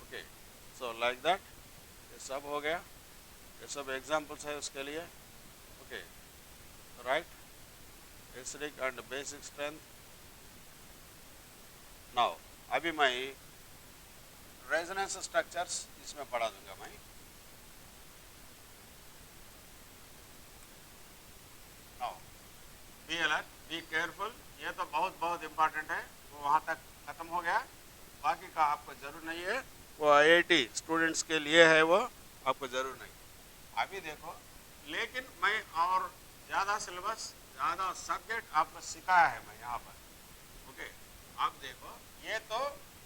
ओके, सो लाइक दैट, ये सब हो गया, ये सब एग्जाम्पल्स है उसके लिए. Okay, right, acidic and basic strength. Now अभी मैं रेजोनेंस स्ट्रक्चर्स इसमें पढ़ा दूंगा मैं. Now be alert, be careful. ये तो बहुत इम्पॉर्टेंट है, वो वहाँ तक ख़त्म हो गया, बाकी का आपको ज़रूर नहीं है. वो IIT स्टूडेंट्स के लिए है, वो आपको ज़रूर नहीं. अभी देखो, लेकिन मैं और ज़्यादा सिलेबस, ज़्यादा सब्जेक्ट आपको सिखाया है मैं यहाँ पर. ओके, आप देखो, ये तो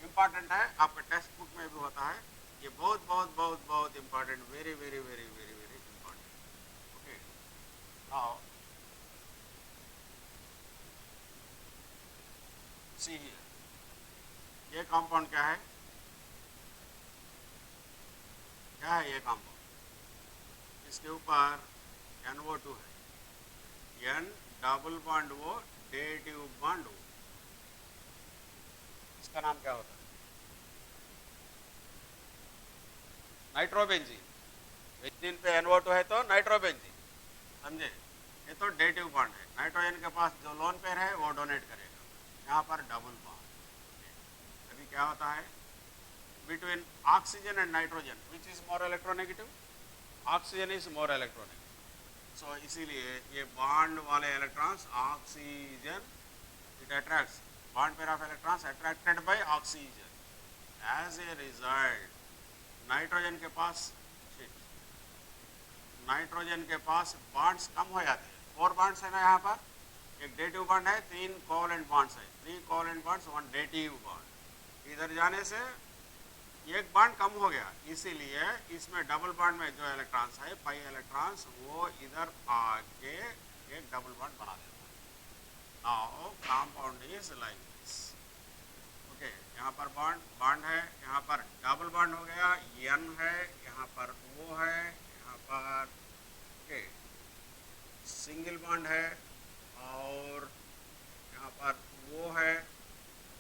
इम्पॉर्टेंट है, आपका टेक्स्ट बुक में भी होता है. ये बहुत important, very important. Okay, now see here, ये कंपाउंड क्या है, ये कंपाउंड, इसके ऊपर NO2 है, N double bond O, dative bond O. इसका नाम क्या होता है, नाइट्रोबेंजीन. बेंजीन पे NO2 है तो नाइट्रोबेंजीन, समझे. ये तो डेटिव बॉन्ड है, नाइट्रोजन के पास जो लोन पेयर है वो डोनेट करेगा. यहाँ पर डबल बॉन्ड. अभी क्या होता है between oxygen and nitrogen, which is more electronegative, oxygen is more electronegative. So इसीलिए ये बॉन्ड वाले electrons oxygen, it attracts, bond pair of electrons attracted by oxygen. As a result nitrogen के पास bonds कम हो जाते हैं. 4 बॉन्ड्स है ना यहाँ पर, एक डेटिव बॉन्ड है, 3 कोवलेंट बॉन्ड्स है, 3 कोवलेंट बॉन्ड्स 1 डेटिव बॉन्ड. इधर जाने से एक बॉन्ड कम हो गया, इसीलिए इसमें डबल बॉन्ड में जो इलेक्ट्रॉन्स है, पाई इलेक्ट्रॉन्स, वो इधर आके एक डबल बॉन्ड बना देता है. Now compound is like this. Okay, यहाँ पर बॉन्ड है, यहाँ यहाँ पर डबल बॉन्ड हो गया, N है, यहाँ पर O है, यहाँ पर के सिंगल बॉन्ड है, और यहाँ पर O है,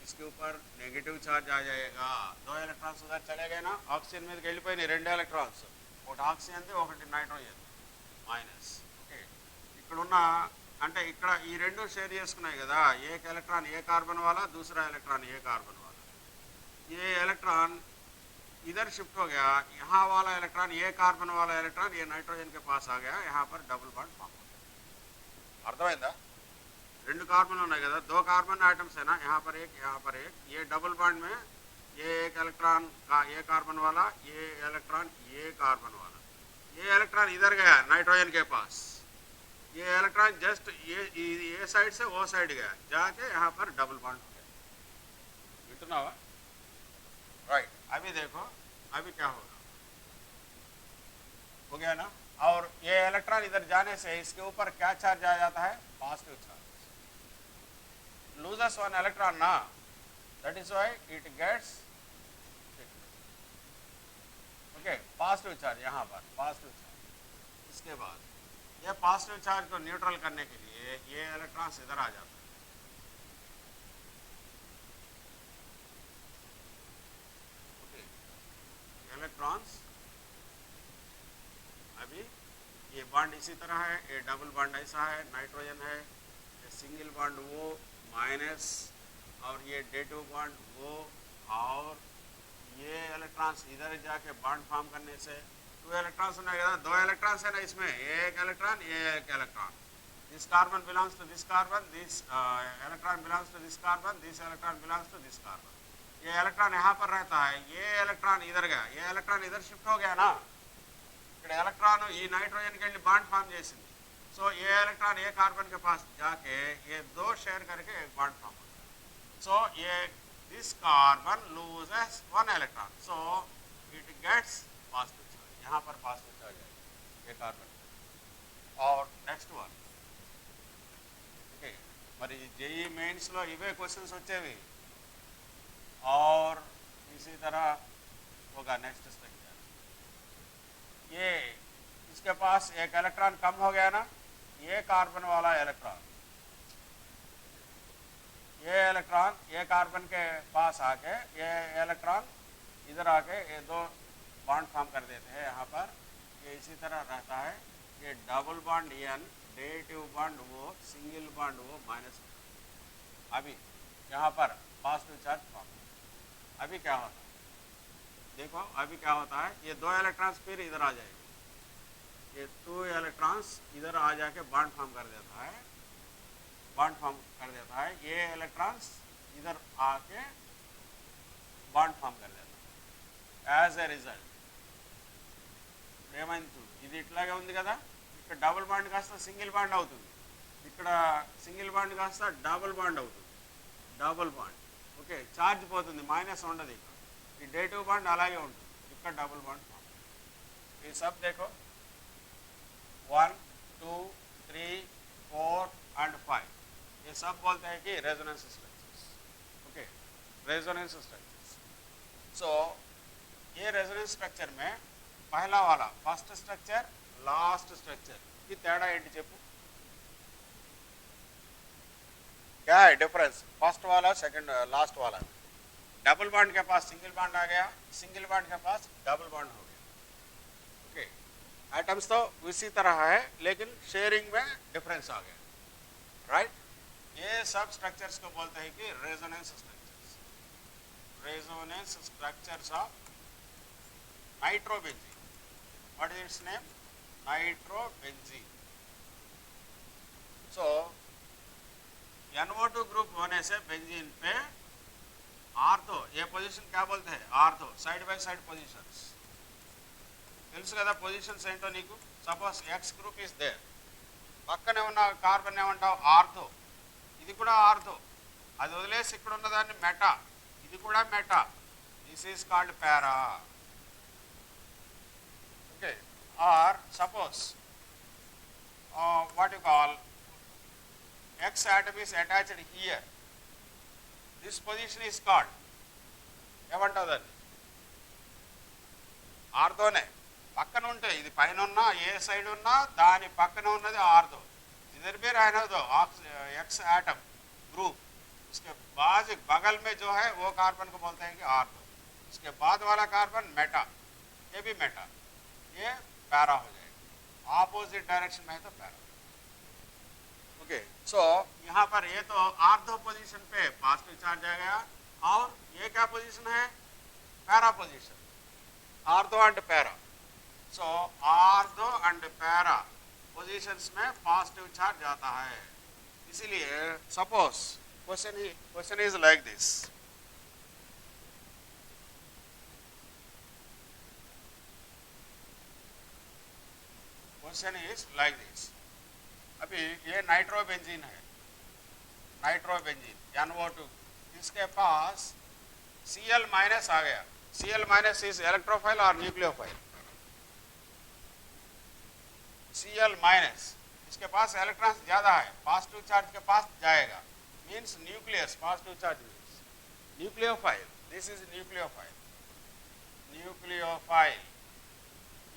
इसके ऊपर नेगेटिव चार्ज आ जाएगा. 2 ఎలక్ట్రాన్స్ उधर चले गए ना, ऑक्सीजन మీదకి వెళ్ళిపోయినాయి 2 ఎలక్ట్రాన్స్, ఒకటి ఆక్సిజన్ ఒకటి నైట్రోజన్ మైనస్. ఓకే, ఇక్కడున్న అంటే ఇక్కడ ఈ రెండు షేర్ చేసుకున్నాయి కదా, एक इलेक्ट्रॉन ए कार्बन वाला, दूसरा इलेक्ट्रॉन ए कार्बन वाला. ये इलेक्ट्रॉन इधर शिफ्ट हो गया, यहाँ वाला इलेक्ट्रॉन ए कार्बन वाला इलेक्ट्रॉन ये नाइट्रोजन के पास आ गया, यहाँ पर डबल बॉन्ड फॉर्म हो गया. అర్థమైందా? రెండు కార్బన్ ఉన్నాయి కదా, 2 कार्बन आइटम्स है ना, यहाँ पर एक, यहाँ पर एक. ये डबल बॉन्ड में ये एक इलेक्ट्रॉन का ए कार्बन वाला, ये इलेक्ट्रॉन ए कार्बन वाला, ये इलेक्ट्रॉन इधर गया नाइट्रोजन के पास, ये इलेक्ट्रॉन जस्ट ये साइड से वो साइड गया, जाके यहाँ पर डबल बॉन्ड हो गया. विंటున్నావా? राइट. अभी देखो अभी क्या होगा, हो गया ना. और ये इलेक्ट्रॉन इधर जाने से इसके ऊपर क्या चार्ज आ जाता है, positive charge. loses one electron ना, that is why it gets okay positive charge, यहाँ पर पॉजिटिव चार्ज. इसके बाद ये पॉजिटिव चार्ज को न्यूट्रल करने के लिए ये इलेक्ट्रॉन्स इधर आ जाता है. ओके, इलेक्ट्रॉन्स अभी ये बॉन्ड इसी तरह है, ये डबल बॉन्ड ऐसा है, नाइट्रोजन है, ये सिंगल बॉन्ड वो माइनस, और ये डेटिव बॉन्ड वो, और ये इलेक्ट्रॉन्स इधर जाके बॉन्ड फॉर्म करने से 2 इलेक्ट्रॉन्स होने का, 2 इलेक्ट्रॉन्स है ना इसमें, एक इलेक्ट्रॉन ये एक electron, this carbon belongs to this carbon, this electron belongs to this carbon, this electron belongs to this carbon. ये इलेक्ट्रॉन यहाँ पर रहता है, ये इलेक्ट्रॉन इधर गया, ये इलेक्ट्रॉन इधर शिफ्ट हो गया ना, ఇక్కడ इलेक्ट्रॉन ఈ नाइट्रोजन के लिए बॉन्ड फॉर्म చేసింది. सो ये इलेक्ट्रॉन ए कार्बन के पास जाके ये 2 शेयर करके एक बॉन्ड फॉर्म होता है. सो ये this carbon loses 1 electron, so it gets positive charge, यहाँ पर पॉजिटिव चार्ज है ये कार्बन. और नेक्स्ट वन ओके, మరి जेई मेन्स లో ఇవే क्वेश्चंस వచ్చేవి, और इसी तरह होगा नेक्स्ट स्ट्रक्चर. ये इसके पास एक इलेक्ट्रॉन कम हो गया ना, ये कार्बन वाला इलेक्ट्रॉन, ये इलेक्ट्रॉन ये कार्बन के पास आके ये इलेक्ट्रॉन इधर आके ये 2 बॉन्ड फॉर्म कर देते हैं. यहाँ पर ये इसी तरह रहता है, ये डबल बॉन्ड एन, नेगेटिव बॉन्ड वो, सिंगल बॉन्ड वो माइनस. अभी यहाँ पर पॉजिटिव चार्ज फॉर्म. अभी क्या होता है देखो, अभी क्या होता है, ये 2 इलेक्ट्रॉन्स फिर इधर आ जाएंगे, ये 2 इलेक्ट्रॉन्स इधर आ जाके बॉन्ड फॉर्म कर देता है, बॉन्ड फॉर्म कर देता है. ये इलेक्ट्रॉन्स इधर आके बॉन्ड फॉर्म कर देता है. యాజ్ ఎ రిజల్ట్ ఏమైంది, ఇది ఇట్లాగే ఉంది కదా, ఇక్కడ డబుల్ బాండ్ కాస్త సింగిల్ బాండ్ అవుతుంది, ఇక్కడ సింగిల్ బాండ్ కాస్త డబుల్ బాండ్ అవుతుంది, డబుల్ బాండ్. ఓకే, ఛార్జ్ పోతుంది, మైనస్ ఉండదు. ఇక్కడ ఈ డేటివ్ బాండ్ అలాగే ఉంటుంది, ఇక్కడ డబుల్ బాండ్ ఫార్మ్. ఈ సబ్ देखो 1 2 3 4 and 5, ये सब बोलते हैं कि resonance structures. Okay, resonance structures. So ये रेजोनेंस स्ट्रक्चर में पहला वाला फर्स्ट स्ट्रक्चर, लास्ट स्ट्रक्चर की तेड़ा ఏంటి చెప్పు, क्या है डिफरेंस फर्स्ट वाला सेकंड लास्ट वाला. डबल बॉन्ड के पास सिंगल बॉन्ड आ गया, सिंगल बॉन्ड के पास डबल बॉन्ड हो गया. ओके, एटम्स तो उसी तरह है लेकिन शेयरिंग में डिफरेंस आ गया. राइट, ये सब स्ट्रक्चर्स को बोलते हैं कि resonance structures. Resonance structures of nitrobenzene. What is it's name, nitrobenzene. So NO2 group होने से बेंजीन पे आर्थो, ये पोजीशन क्या बोलते हैं, ortho, side by side positions. తెలుసు కదా పొజిషన్స్ ఏంటో నీకు. Suppose X group is there, పక్కనే ఉన్న కార్బన్ ఏమంటావు, ఆర్థో. ఇది కూడా ఆర్థో, అది వదిలేసి ఇక్కడ ఉన్నదాన్ని మెటా, ఇది కూడా meta. This is called para. Okay, or suppose what you call X atom is attached here. This position is called ఏమంటావు దాన్ని, ఆర్థోనే పక్కన ఉంటే ఇది పైన ఉన్నా ఏ సైడ్ ఉన్నా దాని పక్కన ఉన్నది ఆర్థో. इधर भी रहने दो एक्स एटम ग्रुप, उसके बाद बगल में जो है वो कार्बन को बोलते हैं कि आर्थो. उसके बाद वाला कार्बन मेटा, ये भी मेटा, ये पैरा हो जाएगा. ऑपोजिट डायरेक्शन में है तो पैरा. ओके, सो यहाँ पर ये तो आर्थो पोजीशन पे पॉजिटिव चार्ज आ गया, और ये क्या पोजीशन है? Para position. Ortho and para. So ortho and para positions में पॉजिटिव चार्ज आता है. इसीलिए suppose question is like this. Question is like this. अभी ये नाइट्रोबेंजीन है, नाइट्रोबेंजीन NO2. इसके पास Cl माइनस आ गया. Cl माइनस इज इलेक्ट्रोफाइल और न्यूक्लियोफाइल. Cl माइनस, इसके पास इलेक्ट्रॉन्स ज्यादा है, पॉजिटिव चार्ज के पास जाएगा, means nucleus. Positive charge means nucleophile. This is nucleophile. Nucleophile,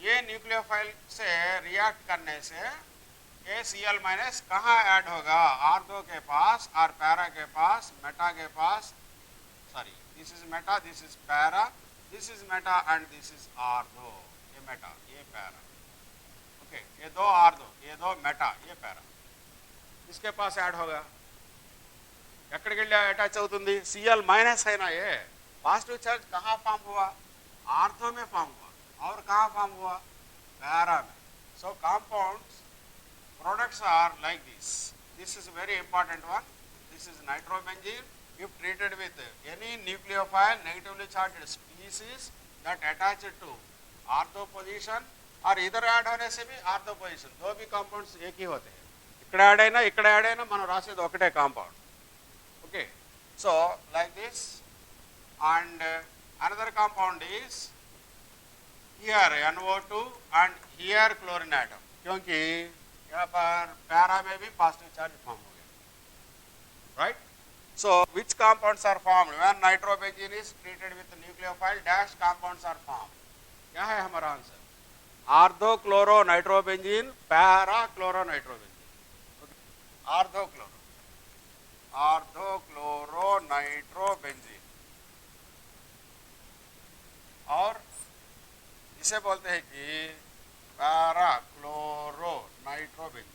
ये न्यूक्लियोफाइल से रिएक्ट करने से ये Cl माइनस कहाँ ऐड होगा? आर्थो के पास और पैरा के पास, मेटा के पास. Sorry, this is meta, this is para, this is meta and this is ortho. ये मेटा, ये पैरा. ओके, ये दो आर्थो, ये दो मेटा, ये पैरा. इसके पास ऐड होगा. ఎక్కడికి వెళ్ళి అటాచ్ అవుతుంది? Cl माइनस है ना, ये पॉजिटिव चार्ज कहाँ फॉर्म हुआ? आर्थो में फॉर्म हुआ. और कहाँ फॉर्म हुआ? पैरा में. सो compounds products are like this. This is a very important one. This is nitrobenzene. If treated with any nucleophile negatively charged species that attached to ortho position, और इधर add होने से भी आर्थो पोजिशन, दो भी compounds एक ही होते हैं. ఇక్కడ యాడ్ అయినా ఇక్కడ యాడ్ అయినా మనం రాసేది ఒకటే compound. Okay, so like this. And another compound is here NO2 and here chlorine atom, क्योंकि यहाँ पर पैरा में भी पॉजिटिव चार्ज फॉर्म हो गया. Right. So which compounds are formed when nitrobenzene is treated with nucleophile dash compounds are formed. क्या है हमारा answer? Ortho chloro nitrobenzene, para chloro nitrobenzene. Ortho chloro nitrobenzene. और इसे बोलते हैं कि पैरा क्लोरो नाइट्रोबेंजीन.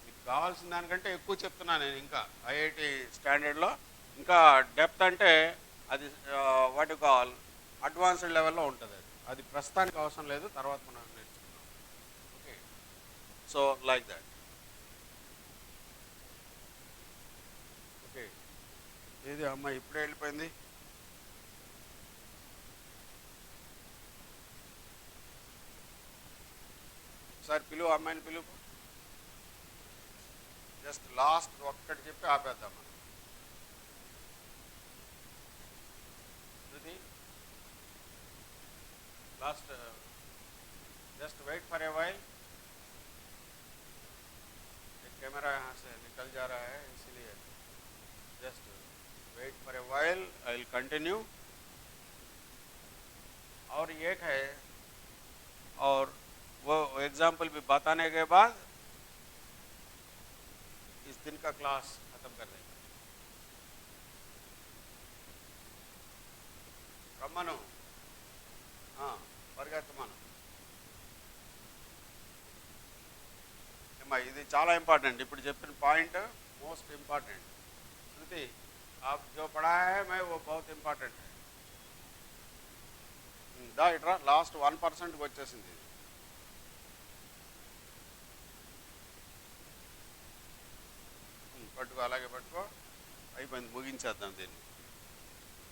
మీకు కావాల్సిన దానికంటే ఎక్కువ చెప్తున్నాను నేను. ఇంకా ఐఐటి స్టాండర్డ్లో ఇంకా డెప్త్ అంటే అది వాట్ యు కాల్ అడ్వాన్స్డ్ లెవెల్లో ఉంటుంది. అది ప్రస్తుతానికి అవసరం లేదు, తర్వాత మనం నేర్చుకుందాం. Okay, so like that. Okay, ఏది అమ్మాయి ఇప్పుడే వెళ్ళిపోయింది? ఒకసారి పిలువు, అమ్మాయిని పిలువు. జస్ట్ లాస్ట్ ఒక్కటి చెప్పి ఆపేద్దాం. Last just wait for a while. एक कैमरा यहाँ से निकल जा रहा है, इसलिए just wait for a while. I will continue. और एक है, और वो एग्जाम्पल भी बताने के बाद इस दिन का क्लास खत्म कर देंगे. रमनु పరిగెత్తమను. ఇది చాలా ఇంపార్టెంట్. ఇప్పుడు చెప్పిన పాయింట్ మోస్ట్ ఇంపార్టెంట్. శృతి, आप जो पढ़ाया है मैं वो बहुत इंपॉर्टेंट है. దా ఇట్రా, లాస్ట్ 1%కి వచ్చేసింది. పట్టుకో, అలాగే పట్టుకో. అయిపోయింది, ముగించేద్దాం దీన్ని.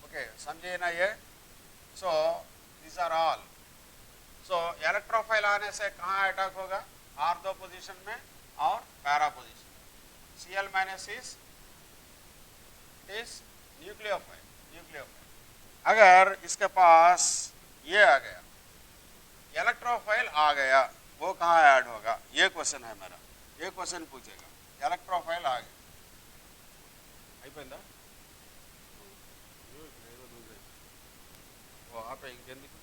ఓకే, समझे ये. सो these are all. So electrophile आने से कहाँ अटैक होगा? आर्थो पोजीशन में और para position. Cl minus is nucleophile. अगर इसके पास ये आ गया, इलेक्ट्रोफाइल आ गया, वो कहाँ ऐड होगा? ये क्वेश्चन है मेरा. ये क्वेश्चन पूछेगा. इलेक्ट्रोफाइल आ गया, అయిపోయిందా? ఆపే ఇంకెందుకు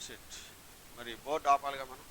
సిట్ మరి బోర్డు ఆపాలిగా మనం